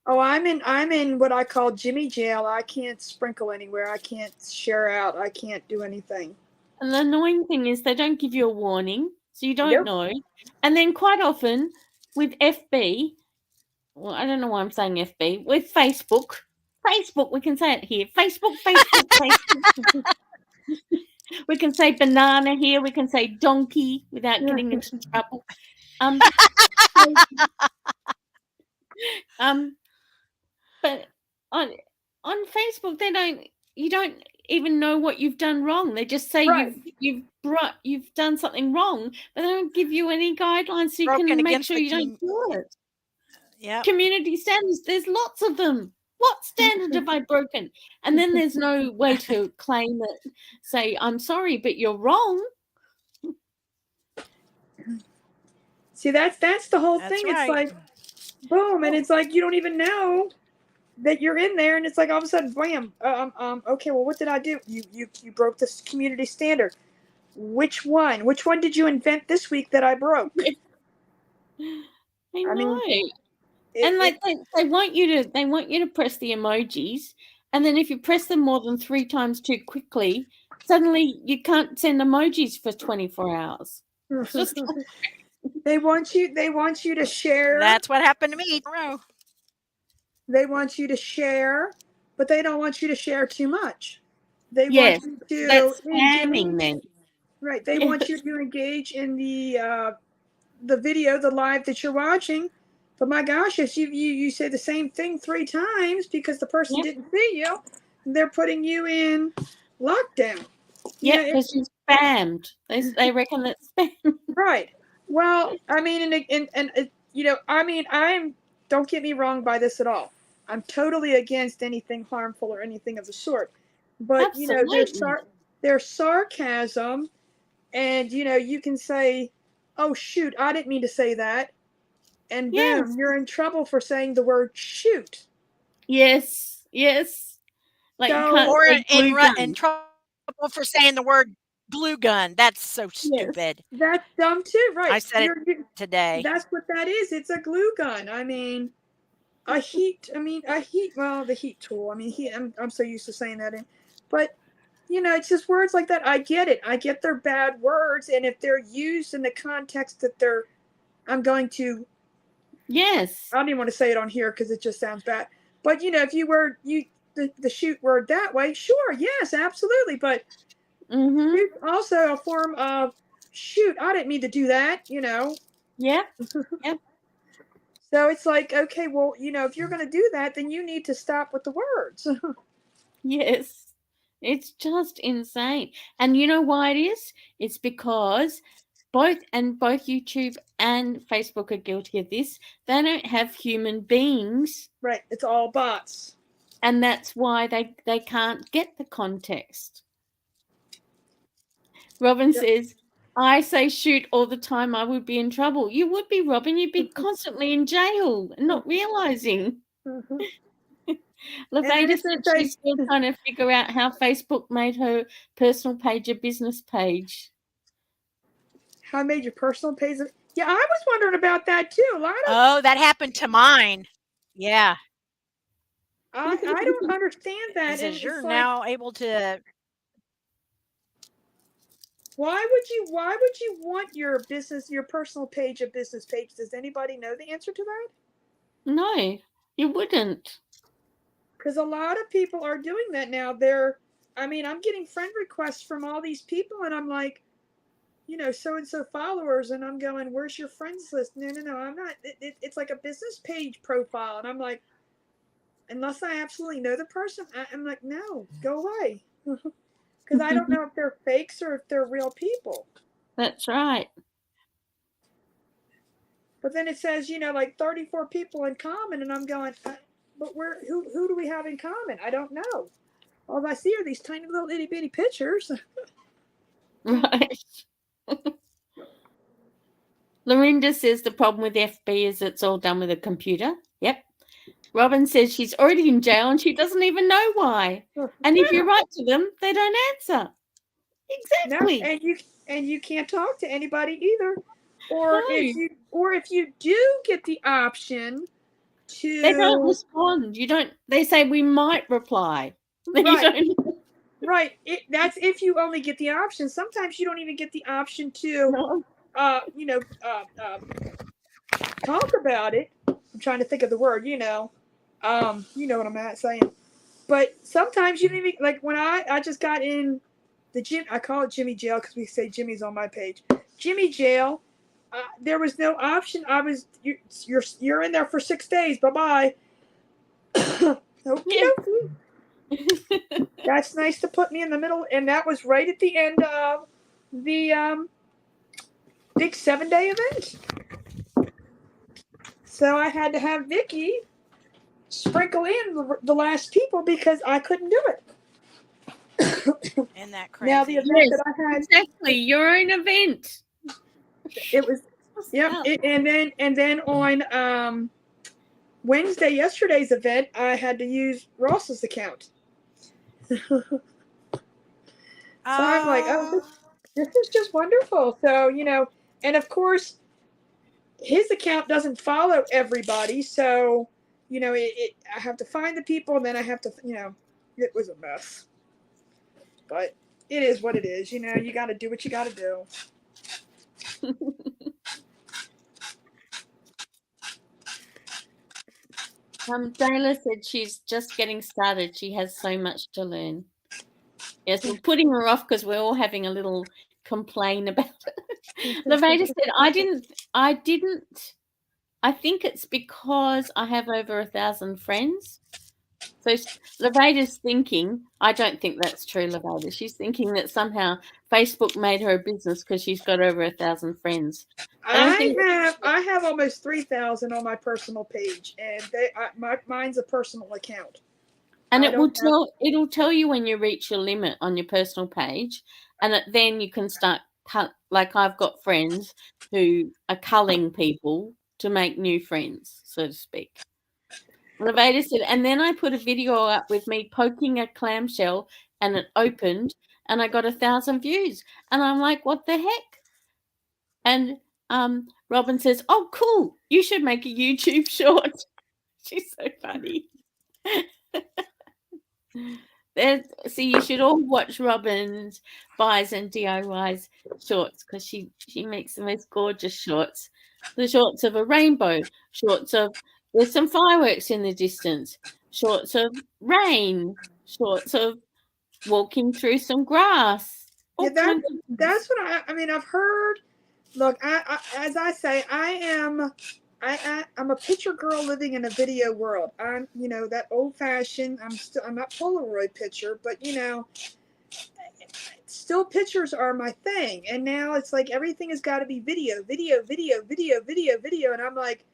Oh, I'm in what I call Jimmy jail. I can't sprinkle anywhere. I can't share out. I can't do anything. And the annoying thing is they don't give you a warning, so you don't Nope. know. And then quite often with FB, well, I don't know why I'm saying FB, with Facebook, we can say it here. Facebook. We can say banana here. We can say donkey without getting into trouble. But on Facebook, you don't even know what you've done wrong. They just say Right. you've done something wrong, but they don't give you any guidelines so you Broken can make against sure the you don't do it. Yeah. Community standards, there's lots of them. What standard have I broken? And then there's no way to claim it, say, I'm sorry, but you're wrong. See, that's the whole That's thing. right. It's like, boom, and it's like you don't even know that you're in there, and it's like all of a sudden, bam. Okay, well, what did I do? You broke this community standard. Which one? Which one did you invent this week that I broke? I know. And like they want you to press the emojis, and then if you press them more than 3 times too quickly, suddenly you can't send emojis for 24 hours. It's just they want you to share. That's what happened to me. They want you to share, but they don't want you to share too much. They yes, want you to that's spamming then. Right. They want you to engage in the video, the live that you're watching. But my gosh, if you say the same thing 3 times because the person didn't see you, they're putting you in lockdown. Yeah, because you spammed. They reckon it's spam. Right. Well, I mean, and I mean, don't get me wrong by this at all. I'm totally against anything harmful or anything of the sort. But there's sarcasm, and you can say, "Oh shoot, I didn't mean to say that," and boom, you're in trouble for saying the word shoot. Yes. Like you can't say glue gun. In trouble for saying the word glue gun. That's so stupid. That's dumb too, right? I said it today. That's what that is. It's a glue gun. I mean, the heat tool. I mean, I'm so used to saying that, but it's just words like that. I get it. I get they're bad words, and if they're used in the context that I'm going to. Yes. I don't even want to say it on here because it just sounds bad. But if you were the shoot word that way, sure, yes, absolutely. But it's also a form of shoot. I didn't mean to do that. Yeah. Yep. So it's like, okay, well, if you're going to do that, then you need to stop with the words. Yes. It's just insane. And you know why it is? It's because both YouTube and Facebook are guilty of this. They don't have human beings. Right. It's all bots. And that's why they can't get the context. Robin says, I say shoot all the time. I would be in trouble. You would be, Robin. You'd be constantly in jail and not realizing. Laveda said she's still trying to figure out how Facebook made her personal page a business page. How I made your personal page? Yeah, I was wondering about that too. That happened to mine. Yeah. I don't understand that. Because you're now able to. Why would you want your personal page a business page? Does anybody know the answer to that? No, you wouldn't. Because a lot of people are doing that now. I'm getting friend requests from all these people, and I'm like, so-and-so followers, and I'm going, where's your friends list? No, I'm not. It's like a business page profile, and I'm like, unless I absolutely know the person, I'm like, no, go away, because I don't know if they're fakes or if they're real people. That's right. But then it says, like 34 people in common, and I'm going, but who do we have in common? I don't know. All I see are these tiny little itty bitty pictures. Right. Lorinda says the problem with FB is it's all done with a computer. Yep. Robin says she's already in jail and she doesn't even know why. And if you write to them, they don't answer. Exactly. No, and you can't talk to anybody either. Or No. if you do get the option to, they don't respond. They say we might reply. Right. That's if you only get the option. Sometimes you don't even get the option to No. Talk about it. I'm trying to think of the word, you know what I'm saying. But sometimes you don't even, like when I just got in the gym, I call it Jimmy Jail because we say Jimmy's on my page. Jimmy Jail, there was no option. You're in there for 6 days. Bye-bye. Okay. That's nice to put me in the middle, and that was right at the end of the big 7-day event. So I had to have Vicky sprinkle in the last people because I couldn't do it. Isn't that crazy? Now the event that I had, exactly your own event. It was, yep. And then on Wednesday, yesterday's event, I had to use Ross's account. So I'm like, oh, this is just wonderful. So and of course, his account doesn't follow everybody, so I have to find the people, and then I have to, it was a mess. But it is what it is. You got to do what you got to do. Dayla said she's just getting started. She has so much to learn. Yes, we're putting her off because we're all having a little complain about it. Laveda said, I didn't. I think it's because I have over 1,000 friends. So Laveda's thinking, I don't think that's true, Laveda. She's thinking that somehow Facebook made her a business because she's got over 1,000 friends. I have almost 3,000 on my personal page, and mine's a personal account. And it'll tell you when you reach your limit on your personal page, and then you can start like I've got friends who are culling people to make new friends, so to speak. Laveda said, and then I put a video up with me poking a clamshell and it opened and I got 1,000 views. And I'm like, what the heck? And Robin says, oh, cool. You should make a YouTube short. She's so funny. See, you should all watch Robin's buys and DIYs shorts because she makes the most gorgeous shorts. The shorts of a rainbow, shorts of there's some fireworks in the distance, shorts of rain, shorts of walking through some grass. Yeah, that's what I mean. I've heard. Look, as I say, I'm a picture girl living in a video world. I'm, that old fashioned. I'm not Polaroid picture, but still pictures are my thing. And now it's like everything has got to be video, and I'm like,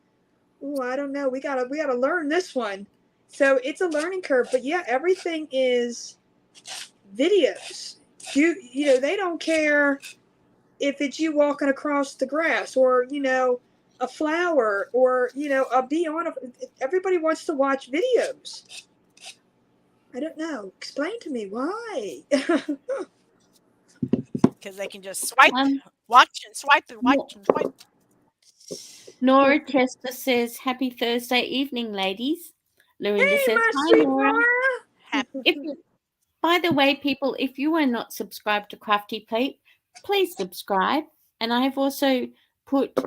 oh, I don't know. We gotta learn this one. So it's a learning curve. But yeah, everything is videos. They don't care if it's you walking across the grass or a flower or a bee on everybody wants to watch videos. I don't know. Explain to me why. Because they can just swipe, watch and swipe and watch and swipe. Nora Chester says, happy Thursday evening, ladies. Lorinda says, hi, Nora. By the way, people, if you are not subscribed to CRAFTY, please subscribe. And I have also put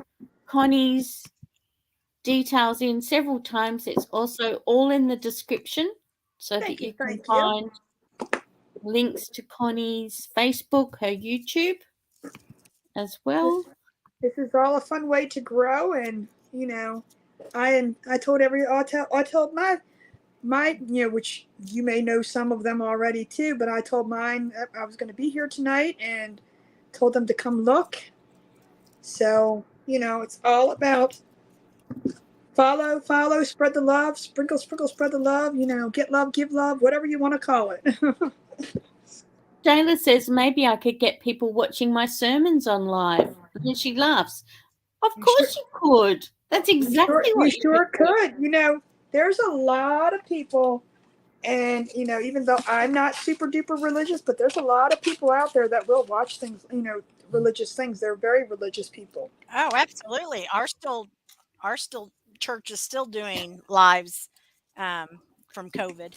Connie's details in several times. It's also all in the description so that you can find links to Connie's Facebook, her YouTube, as well. This is all a fun way to grow, and I told I told my which you may know some of them already too, but I told mine I was going to be here tonight and told them to come look. So it's all about follow, spread the love, sprinkle, spread the love. Get love, give love, whatever you want to call it. Jayla says maybe I could get people watching my sermons on live. And she laughs. Of course you could. That's exactly what you sure could. There's a lot of people, and even though I'm not super duper religious, but there's a lot of people out there that will watch things, religious things. They're very religious people. Oh, absolutely. Our church is still doing lives from COVID.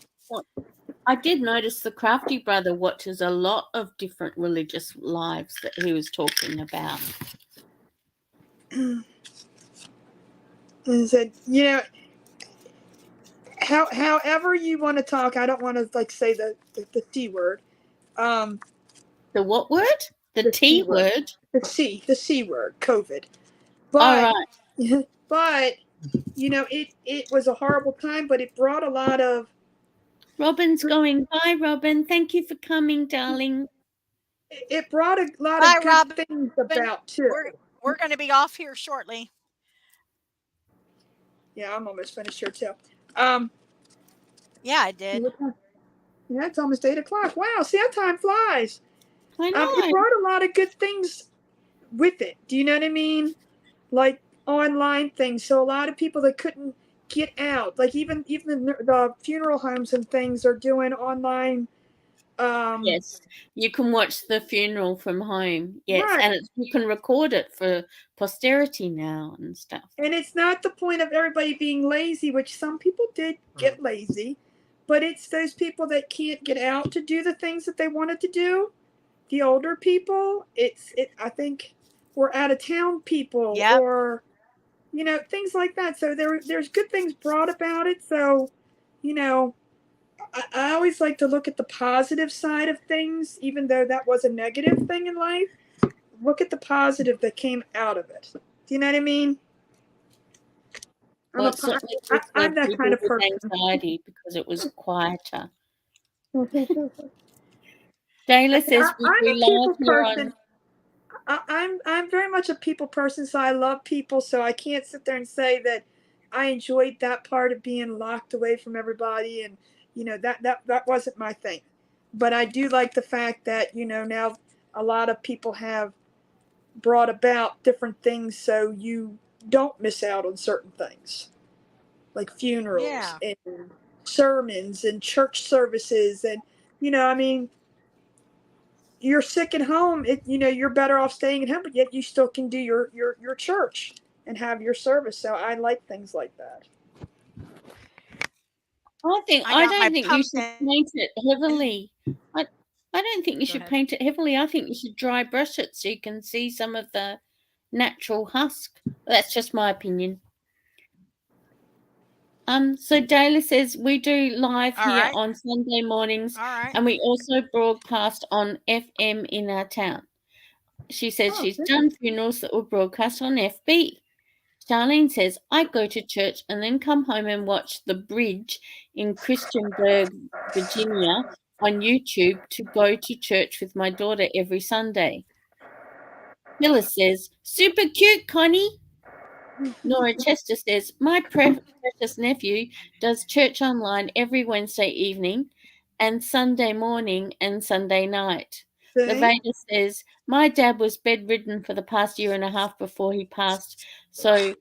I did notice the Crafty brother watches a lot of different religious lives that he was talking about. And said, however you want to talk, I don't want to say the T word. The what word? The T word? The C word, COVID. But, all right. But, it was a horrible time, but it brought a lot of... Robin's going. Bye, Robin. Thank you for coming, darling. It brought a lot of good things about, too. We're going to be off here shortly. Yeah, I'm almost finished here, too. Yeah, I did. Yeah, it's almost 8 o'clock. Wow, see how time flies. I know. It brought a lot of good things with it. Do you know what I mean? Like online things. So a lot of people that couldn't get out, like even the funeral homes and things are doing online. Yes, you can watch the funeral from home. Yes, right. And you can record it for posterity now and stuff. And it's not the point of everybody being lazy, which some people did get lazy, but it's those people that can't get out to do the things that they wanted to do. The older people, I think, or out of town people, yep. or things like that. So there's good things brought about it. So I always like to look at the positive side of things, even though that was a negative thing in life. Look at the positive that came out of it. Do you know what I mean? I'm that kind of person. Anxiety because it was quieter. Dayla says I'm a people person. I'm very much a people person, so I love people. So I can't sit there and say that I enjoyed that part of being locked away from everybody, and that wasn't my thing. But I do like the fact that now a lot of people have brought about different things, so you don't miss out on certain things, like funerals and sermons and church services, and I mean. You're sick at home, you're better off staying at home, but yet you still can do your church and have your service. So I like things like that. I don't think you should paint it heavily. I don't think you should paint it heavily. I think you should dry brush it so you can see some of the natural husk. That's just my opinion. So Dayla says we do live here on Sunday mornings, and we also broadcast on FM in our town. She says she's done funerals that were broadcast on FB. Charlene says, I go to church and then come home and watch The Bridge in Christiansburg, Virginia on YouTube to go to church with my daughter every Sunday. Phyllis says, super cute, Connie. Nora Chester says, my precious nephew does church online every Wednesday evening and Sunday morning and Sunday night. Laveda says, my dad was bedridden for the past year and a half before he passed, so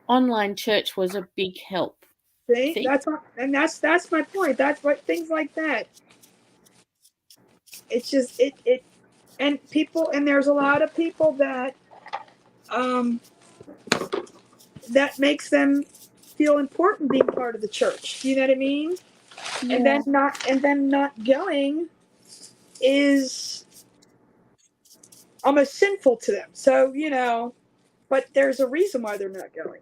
online church was a big help. See? That's my point. That's what things like that. It's just and there's a lot of people that that makes them feel important being part of the church. Do you know what I mean? Yeah. And then not going is almost sinful to them. So, but there's a reason why they're not going.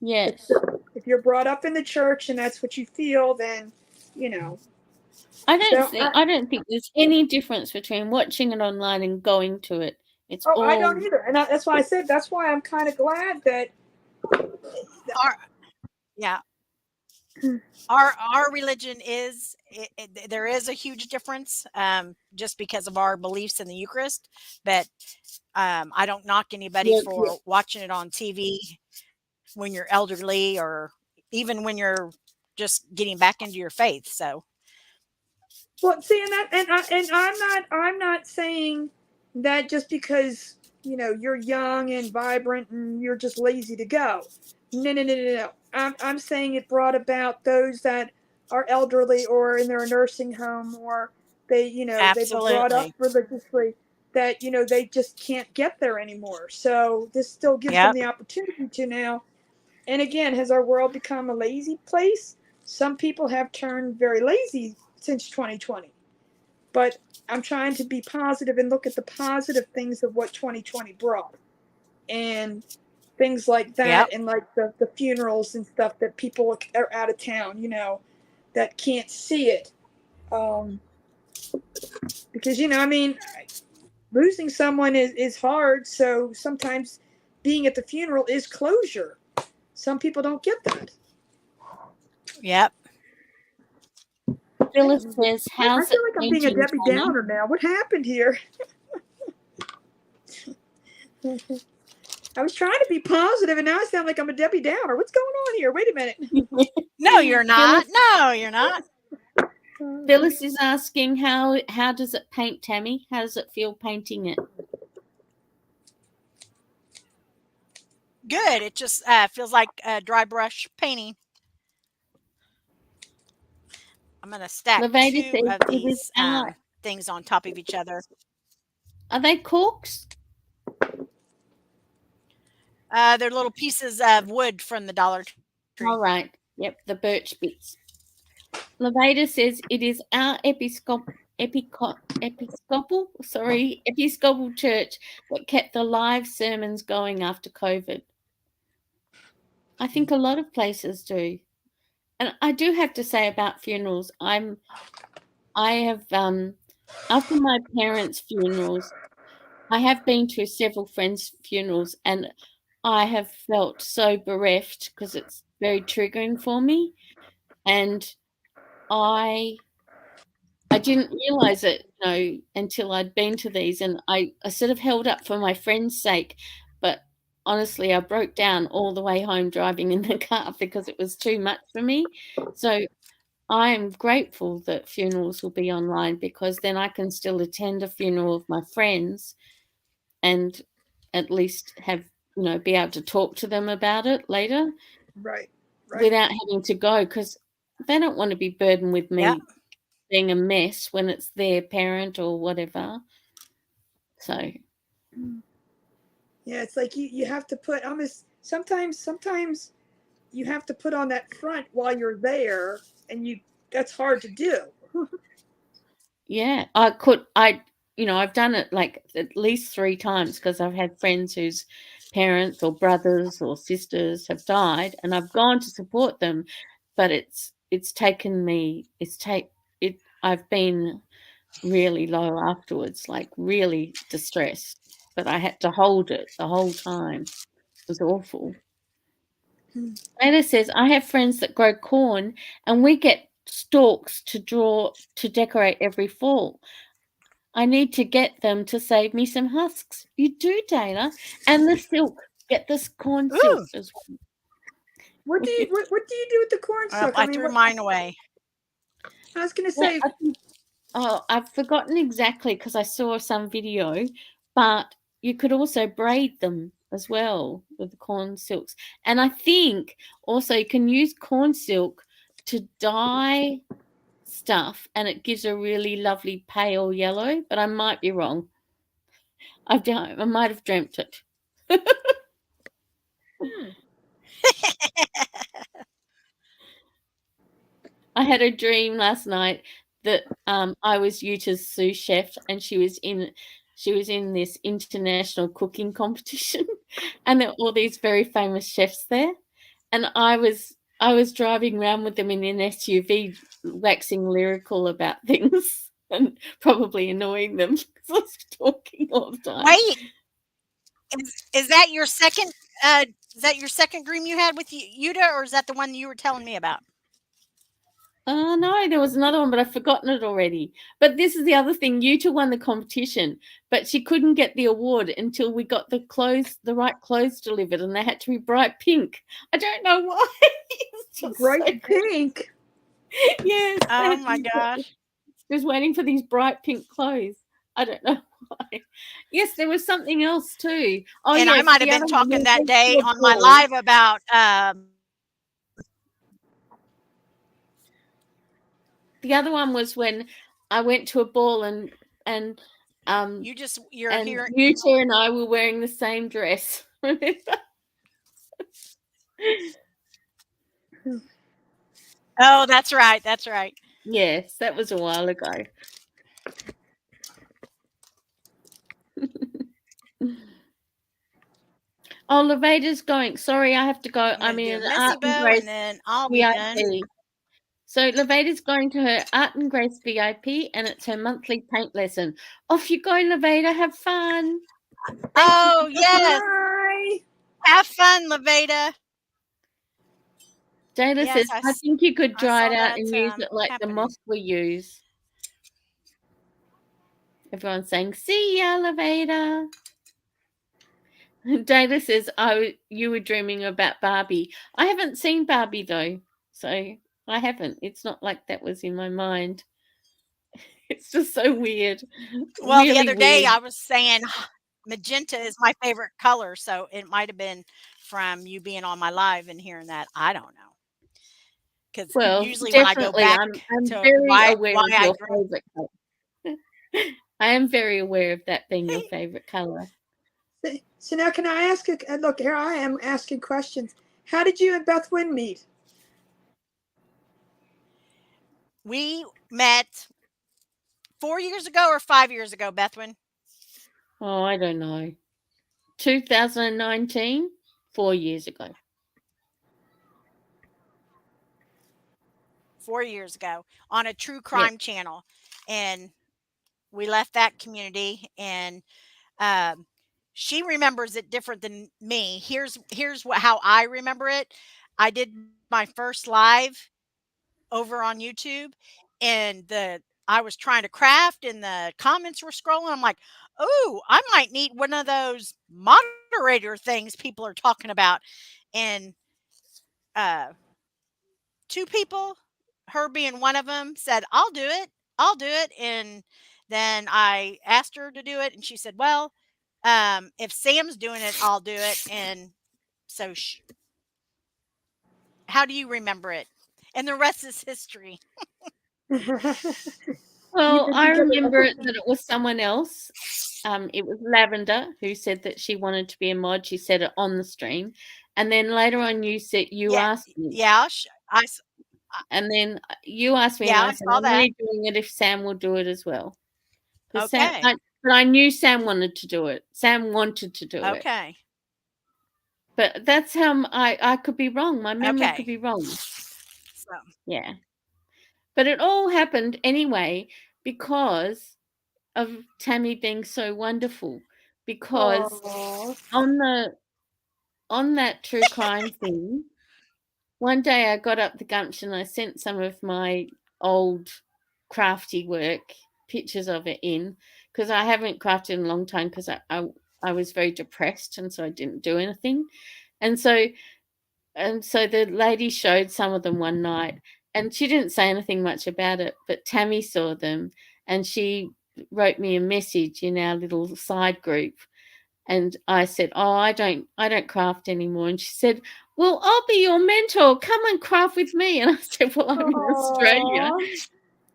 Yes. If you're brought up in the church and that's what you feel, then, I don't think there's any difference between watching it online and going to it. It's all. I don't either, and that's why I said that's why I'm kind of glad that. Our religion is there is a huge difference, just because of our beliefs in the Eucharist, but I don't knock anybody for watching it on TV when you're elderly or even when you're just getting back into your faith. So, well, see, and I'm not saying that just because you're young and vibrant and you're just lazy to go. No. I'm saying it brought about those that are elderly or in their nursing home, or they they were brought up religiously, that they just can't get there anymore. So this still gives them the opportunity to now. And again, has our world become a lazy place? Some people have turned very lazy since 2020. But I'm trying to be positive and look at the positive things of what 2020 brought. And things like that, and like the funerals and stuff that people are out of town, that can't see it. Because, losing someone is hard. So sometimes being at the funeral is closure. Some people don't get that. Yep. Phyllis says, I feel like I'm being a Debbie Downer now. What happened here? I was trying to be positive, and now I sound like I'm a Debbie Downer. What's going on here? Wait a minute. No, you're not. No, you're not. Phyllis is asking, how does it paint, Tammy? How does it feel painting it? Good. It just feels like a dry brush painting. I'm going to stack two of these things on top of each other. Are they corks? They're little pieces of wood from the Dollar Tree. All right. Yep, the birch bits. Levada says it is our Episcopal church that kept the live sermons going after COVID. I think a lot of places do. And I do have to say about funerals, I have after my parents' funerals, I have been to several friends' funerals, and I have felt so bereft because it's very triggering for me. And I didn't realize it, until I'd been to these, and I sort of held up for my friend's sake. But honestly, I broke down all the way home driving in the car because it was too much for me. So I'm grateful that funerals will be online, because then I can still attend a funeral of my friends and at least have, be able to talk to them about it later. Right. Without having to go, because they don't want to be burdened with me being a mess when it's their parent or whatever. So yeah, it's like you have to put sometimes you have to put on that front while you're there, and that's hard to do. yeah, I've done it like at least 3 times, because I've had friends whose parents or brothers or sisters have died, and I've gone to support them, but it's taken me I've been really low afterwards, like really distressed, but I had to hold it the whole time. It was awful. Ada says, I have friends that grow corn, and we get stalks to decorate every fall. I need to get them to save me some husks. You do, Dana. And the silk. Get this corn silk as well. What do you do with the corn silk? I threw mine away. I was going to say. I've forgotten exactly, because I saw some video, but you could also braid them as well with the corn silks. And I think also you can use corn silk to dye stuff, and it gives a really lovely pale yellow, but I might be wrong. I might have dreamt it. I had a dream last night that I was Utah's sous chef, and she was in this international cooking competition, and there were all these very famous chefs there, and I was I was driving around with them in an SUV, waxing lyrical about things and probably annoying them because I was talking all the time. Wait, is that your second? Is that your second dream you had with Yuta, or is that the one you were telling me about? No, there was another one, but I've forgotten it already. But this is the other thing. Yuta won the competition, but she couldn't get the award until we got the right clothes delivered, and they had to be bright pink. I don't know why. It's just Bright pink. Yes. Oh my gosh. Just waiting for these bright pink clothes. I don't know why. Yes, there was something else too. Oh, and yes, I might have been talking that day on my live about the other one was when I went to a ball and you're and here. Yuta and I were wearing the same dress. Remember? Oh, that's right. That's right. Yes, that was a while ago. Oh, Levada's going. Sorry, I have to go. I'm in an Art and Grace and then I'll be done. VIP. So Levada's going to her Art and Grace VIP, and it's her monthly paint lesson. Off you go, Levada. Have fun. Oh, yes. Bye. Have fun, Levada. Jayla Yes, says, I think you could dry it out that, and use it like happening. the moss we use. Everyone's saying, see ya, Levada. Jayla says, you were dreaming about Barbie. I haven't seen Barbie, though. So I haven't. It's not like that was in my mind. It's just so weird. Well, really the other day weird. I was saying magenta is my favorite color, so it might have been from you being on my live and hearing that. I don't know. Because usually when I go back I'm to very aware of I your dream, favorite color. I am very aware of that being your favorite color. So now can I ask look, here I am asking questions. How did you and Bethwyn meet? we met 4 years ago or 5 years ago, Bethwyn. Oh, I don't know. 2019, 4 years ago. 4 years ago on a true crime channel, and we left that community, and she remembers it different than me. Here's how I remember it. I did my first live over on YouTube, and I was trying to craft, and the comments were scrolling. I'm like, oh, I might need one of those moderator things people are talking about, and two people, her being one of them, said, I'll do it. I'll do it. And then I asked her to do it, and she said, well, if Sam's doing it, I'll do it. And so how do you remember it? And the rest is history. Well, I remember that it was someone else. It was Lavender who said that she wanted to be a mod. She said it on the stream. And then later on you said asked me. Yeah, and then you asked me, and I said, I'm only doing it if Sam will do it as well. Okay. But I knew Sam wanted to do it. Sam wanted to do it. Okay. But that's how I could be wrong. My memory could be wrong. So. Yeah. But it all happened anyway because of Tammy being so wonderful. Because on that true crime thing, one day I got up the gumption, I sent some of my old crafty work, pictures of it in, because I haven't crafted in a long time because I was very depressed, and so I didn't do anything. And so the lady showed some of them one night, and she didn't say anything much about it, but Tammy saw them, and she wrote me a message in our little side group. And I said, oh, I don't craft anymore. And she said, well, I'll be your mentor. Come and craft with me. And I said, well, I'm in Australia.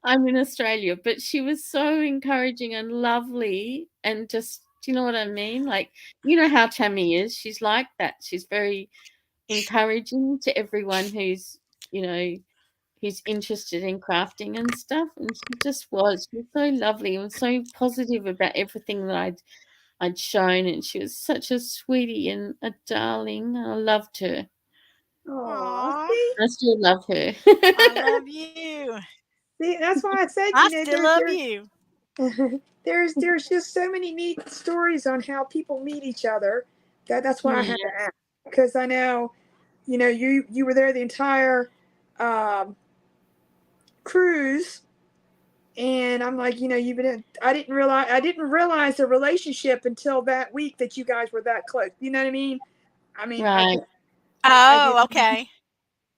I'm in Australia. But she was so encouraging and lovely, and just, do you know what I mean? Like, you know how Tammy is. She's like that. She's very encouraging to everyone who's interested in crafting and stuff. And she just was. She was so lovely and so positive about everything that I'd shown, and she was such a sweetie and a darling. I loved her. Oh, Aw, see, I still love her. I love you. see, that's why I said, I still love you. there's just so many neat stories on how people meet each other. That's why I had to ask, because I know, you were there the entire um, cruise, and I'm like, you've been. I didn't realize the relationship until that week that you guys were that close. You know what I mean? I mean, Right. I Oh, didn't.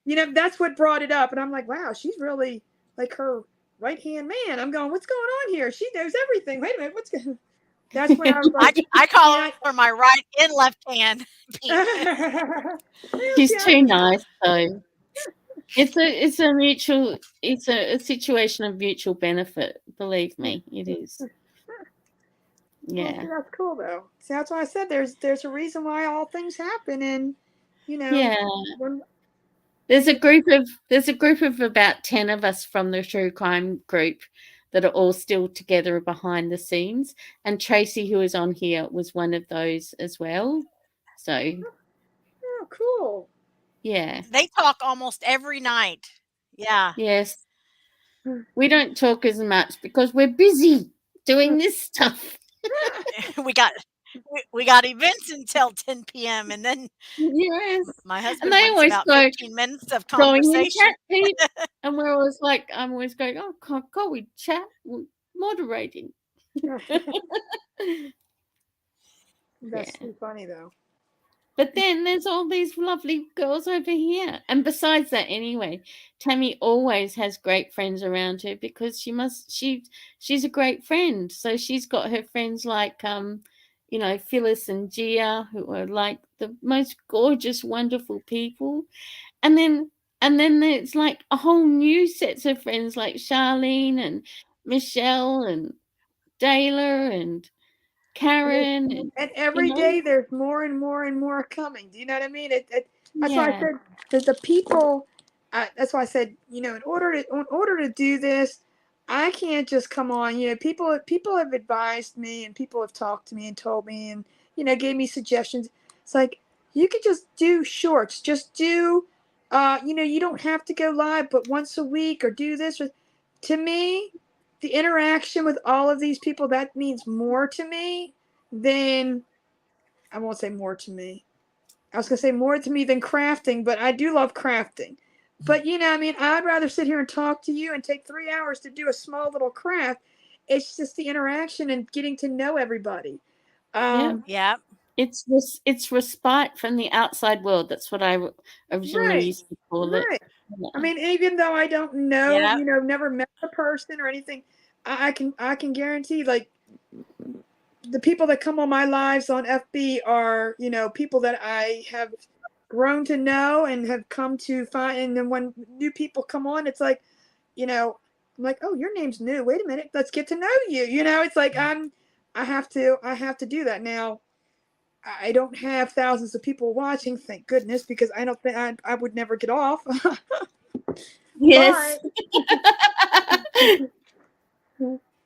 okay. That's what brought it up, and I'm like, wow, she's really like her right hand man. I'm going, what's going on here? She knows everything. Wait a minute, what's going? That's when I was like, I call yeah. her my right and left hand. Well, see, She's too nice, though. It's a mutual. It's a situation of mutual benefit. Believe me, it is. well, see, Yeah. that's cool though. See, that's why I said there's a reason why all things happen, and Yeah. when, There's a group of about 10 of us from the true crime group that are all still together behind the scenes. And Tracy, who is on here, was one of those as well. So oh, cool. yeah. They talk almost every night. Yeah. Yes. We don't talk as much because we're busy doing this stuff. we got we got events until 10 p.m. and then Yes. my And husband they wants always about go 15 minutes of going in conversation. chat feed. And we're always like, I'm always going, oh, can't we chat? We're moderating. That's Yeah. too funny though. But then there's all these lovely girls over here. And besides that, anyway, Tammy always has great friends around her because she's a great friend. So she's got her friends like Phyllis and Gia, who are like the most gorgeous, wonderful people. And then there's like a whole new sets of friends like Charlene and Michelle and Dayla and Karen and And every you know, day there's more and more and more coming. Do you know what I mean? That's why I yeah. said that the people. That's why I said, in order to do this, I can't just come on. People have advised me, and people have talked to me and told me, and gave me suggestions. It's like you could just do shorts. Just do, you don't have to go live, but once a week or do this. To me, the interaction with all of these people, that means more to me than, I won't say more to me. I was gonna say more to me than crafting, but I do love crafting. But I mean, I'd rather sit here and talk to you and take 3 hours to do a small little craft. It's just the interaction and getting to know everybody. Yep. Yeah. It's respite from the outside world. That's what I originally Right, used to call it. right. I Yeah. mean, even though I don't know, Yeah. never met the person or anything, I can guarantee, like, the people that come on my lives on FB are, people that I have grown to know and have come to find. And then when new people come on, it's like, I'm like, oh, your name's new. Wait a minute, let's get to know you. It's like I have to do that now. I don't have thousands of people watching, thank goodness, because I don't think I would never get off. Yes. But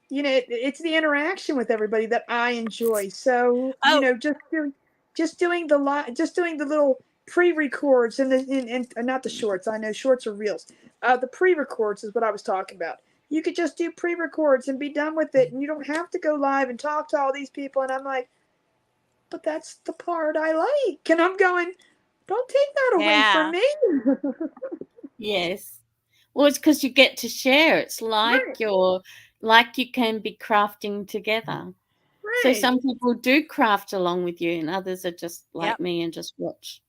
it's the interaction with everybody that I enjoy. So Oh, just doing the little pre-records and not the shorts. I know shorts are reels. The pre-records is what I was talking about. You could just do pre-records and be done with it, and you don't have to go live and talk to all these people. And I'm like, but that's the part I like. And I'm going, don't take that away from yeah. me. Yes. Well, it's because you get to share. It's Right, like you can be crafting together. So right. some people do craft along with you, and others are just like Yep. me and just watch.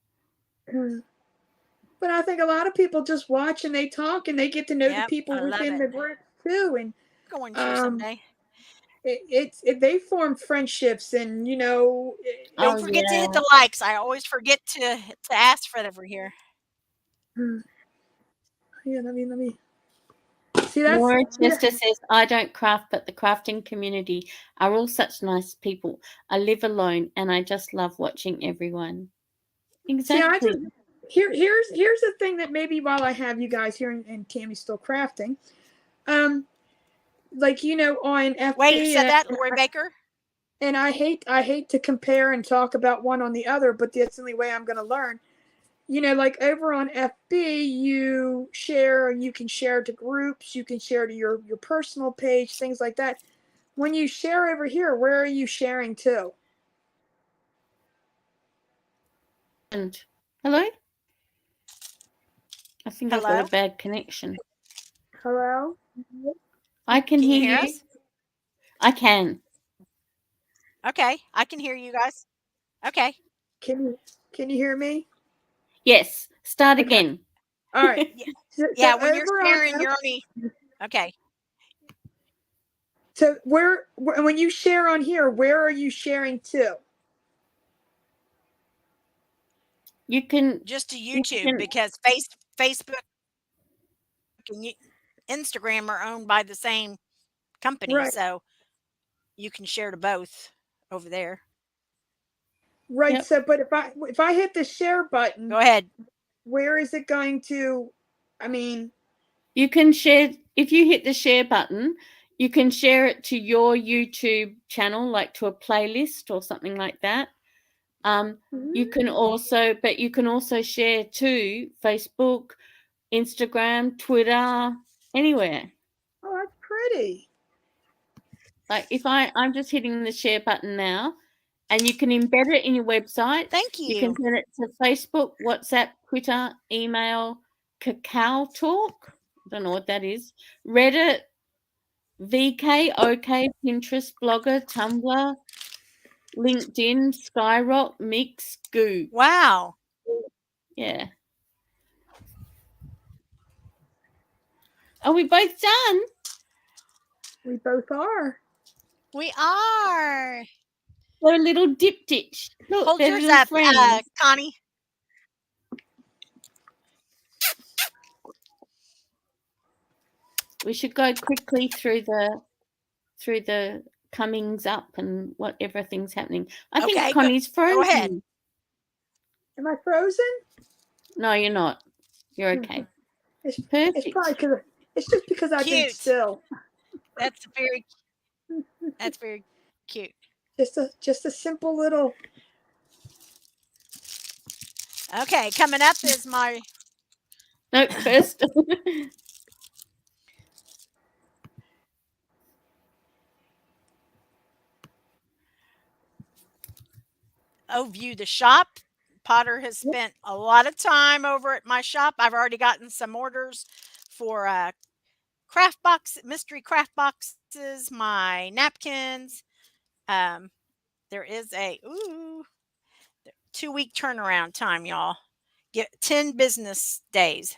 But I think a lot of people just watch and they talk and they get to know the Yep. people I love within it. the group too. And Going to um, someday. they form friendships, and Oh Don't forget to yeah. hit the likes. I always forget to ask for that over here. yeah. Let me see. Laura Chester says, I don't craft, but the crafting community are all such nice people. I live alone and I just love watching everyone. See. I Exactly. just here's the thing that maybe while I have you guys here and Tammy's still crafting, um, like on Wait, who FB, said that? Lori Baker? and I hate to compare and talk about one on the other, but that's the only way I'm going to learn. like over on FB, you share, and you can share to groups, you can share to your personal page, things like that. When you share over here, where are you sharing to? And hello? I think I've got Hello? a bad connection. Hello? I can Can you hear hear you. us? I can. Okay, I can hear you guys. Okay. Can you hear me? Yes. Start Okay. again. All right. So Yeah, when you're over sharing, on you're only okay. so when you share on here, where are you sharing to? You can Just to you YouTube can because Facebook and Instagram are owned by the same company, Right. so you can share to both over there. Right. Yep. So, but if I hit the share button, Go ahead. where is it going to? I mean, You can share if you hit the share button, you can share it to your YouTube channel, like to a playlist or something like that. You can also share to Facebook, Instagram, Twitter, anywhere. oh, that's pretty. Like if I'm just hitting the share button now, and you can embed it in your website. Thank You can you. send it to Facebook, WhatsApp, Twitter, email, Cacao Talk. I don't know what that is. Reddit, VK, OK, Pinterest, Blogger, Tumblr, LinkedIn, Skyrock, Mix, Goo. Wow. Yeah. Are we both done? We both are. We are. They're a little diptych. Look, Hold they're yours little up, friends. Connie. We should go quickly through the comings up and what everything's happening. I think Okay, Connie's go ahead. frozen. Am I frozen? No, you're not. You're okay. It's Perfect. probably because it's just because I've been Cute. still. That's very cute. Just a simple little. Okay, coming up is my No, first. view the shop. Potter has spent a lot of time over at my shop. I've already gotten some orders for mystery craft boxes, my napkins. There is a 2-week turnaround time, y'all. Get 10 business days.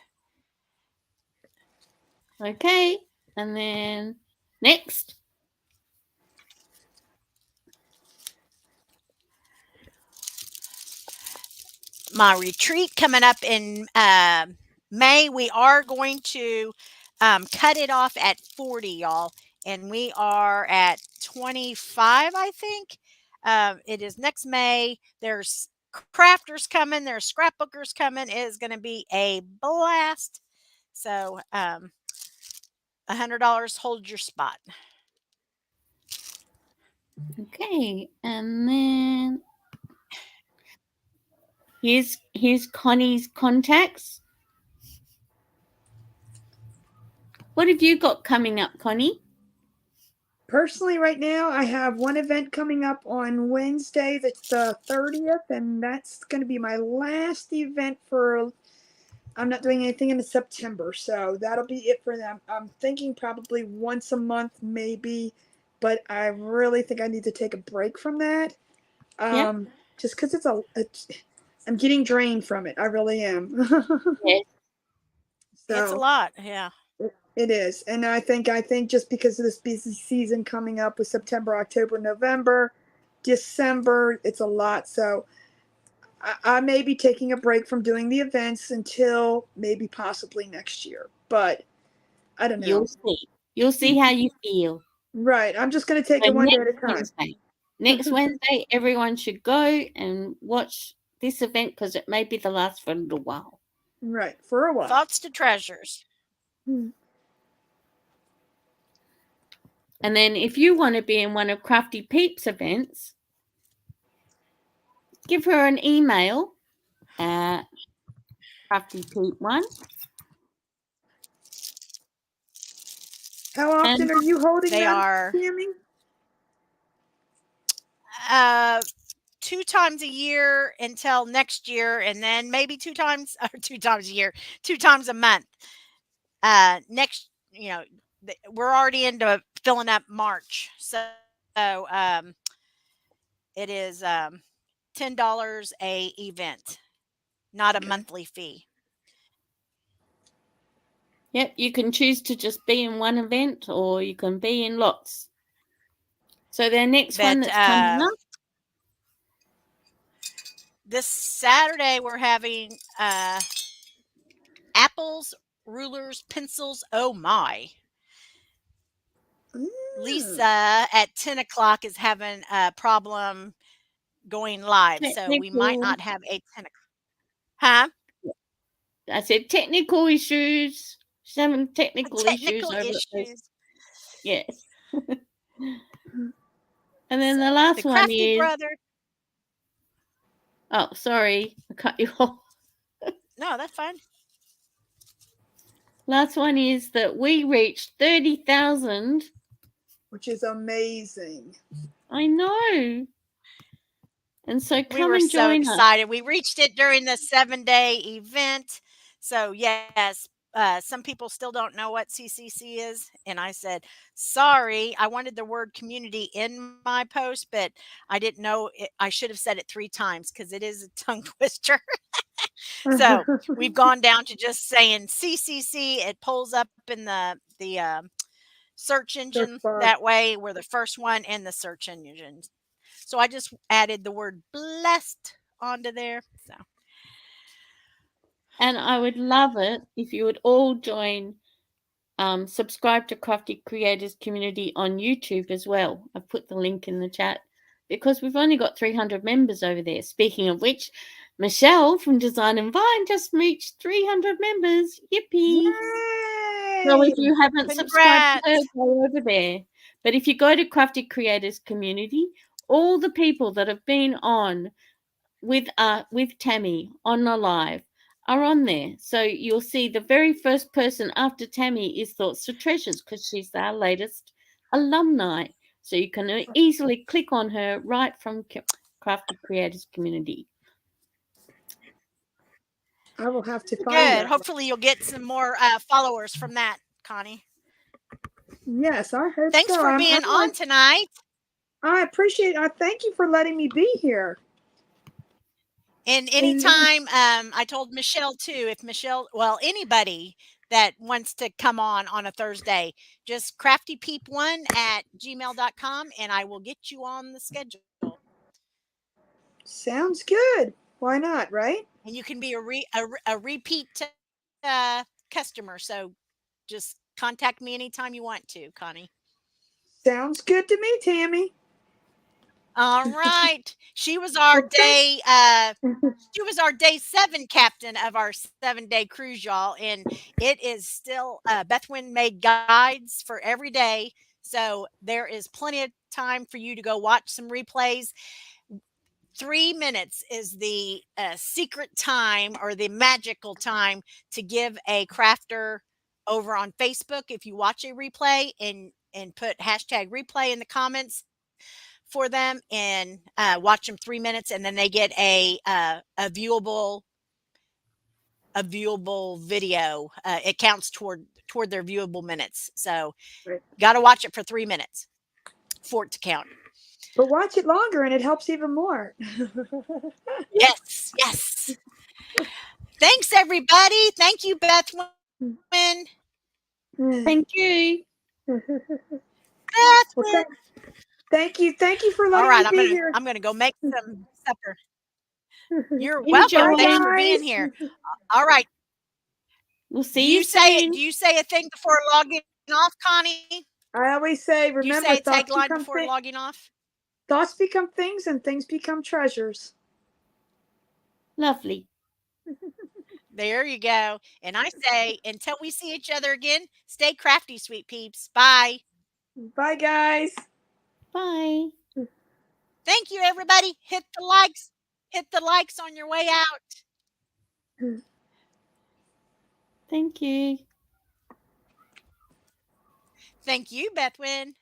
Okay. And then next. My retreat coming up in May. We are going to cut it off at 40, y'all, and we are at 25, I think. It is next May. There's crafters coming. There's scrapbookers coming. It is going to be a blast. So, $100 hold your spot. Okay. And then here's Connie's contacts. What have you got coming up, Connie? Personally, right now, I have one event coming up on Wednesday, the 30th, and that's going to be my last event for. I'm not doing anything in September, so that'll be it for them. I'm thinking probably once a month, maybe, but I really think I need to take a break from that. Yeah. Just because I'm getting drained from it. I really am. Yes. It's a So lot. Yeah. it is, and I think just because of this busy season coming up with September, October, November, December, it's a lot. So I may be taking a break from doing the events until maybe possibly next year, but I don't You'll know. see. You'll see how you feel. Right, I'm just going to take So it one day at a time. Next Wednesday, everyone should go and watch this event because it may be the last for a little while. Right, for a while. Thoughts to treasures. Hmm. And then if you want to be in one of Crafty Peeps events, give her an email at Crafty Pete one. How often And are you holding They them, are Tammy? 2 times a year until next year, and then maybe 2 times or 2 times a year, 2 times a month. Next, we're already into filling up March, so it is $10 a event, not a Okay. monthly fee. yep, you can choose to just be in one event or you can be in lots. So their next one But that's coming up. this Saturday we're having apples, rulers, pencils. Oh my! Lisa at 10 o'clock is having a problem going live, so we might Technical. not have a 10 o'clock. Huh? I said technical issues. She's having technical issues Technical over at the, issues. yes. And then So the last the one crafty is, brother. oh, sorry, I cut you off. No, that's fine. Last one is that we reached 30,000. Which is amazing. I know. And so We come were and so join us. excited. We reached it during the 7-day event. So yes, some people still don't know what CCC is, and I said, "Sorry, I wanted the word community in my post, but I didn't know it, I should have said it 3 times because it is a tongue twister." So we've gone down to just saying CCC. It pulls up in the search Search engine. bar. That way, we're the first one in the search engine. So I just added the word blessed onto there. So And I would love it if you would all join, subscribe to Crafty Creators Community on YouTube as well. I've put the link in the chat because we've only got 300 members over there. Speaking of which, Michelle from Design and Vine just reached 300 members. Yippee! So Yay! if you haven't subscribed to her, congrats. go over there. But if you go to Crafty Creators Community, all the people that have been on with Tammy on the live are on there. So you'll see the very first person after Tammy is Thoughts to Treasures because she's our latest alumni. So you can easily click on her right from Crafty Creators Community. I will have to find Good. that one. Hopefully, you'll get some more followers from that, Connie. Yes, I hope Thanks so. for being on tonight. I appreciate. I thank you for letting me be here. And anytime, I told Michelle too, if Michelle, well, anybody that wants to come on a Thursday, just craftypeep1@gmail.com and I will get you on the schedule. Sounds good. Why not, right? And you can be a repeat customer. So just contact me anytime you want to, Connie. Sounds good to me, Tammy. All right. She was our day she was our day 7 captain of our 7-day cruise, y'all, and it is still Bethwyn made guides for every day. So there is plenty of time for you to go watch some replays. 3 minutes is the secret time or the magical time to give a crafter over on Facebook. If you watch a replay and put hashtag replay in the comments for them and watch them 3 minutes, and then they get a viewable video. It counts toward their viewable minutes. So Right. got to watch it for 3 minutes for it to count. But watch it longer and it helps even more. Yes, yes. Thanks, everybody. Thank you, Bethwyn. Thank you. Well, thank you for All letting right, me be here. I'm gonna go make some supper. You're Enjoy. welcome. Thanks for Bye, being guys. here. All right. We'll Do see you you say it? soon. Do you say a thing before logging off, Connie? I always say, Do you remember, say a tagline before logging off? thoughts become things and things become treasures. Lovely. There you go. And I say, until we see each other again, stay crafty, sweet peeps. Bye. Bye, guys. Bye. Thank you, everybody. Hit the likes. Hit the likes on your way out. Thank you. Thank you, Bethwyn.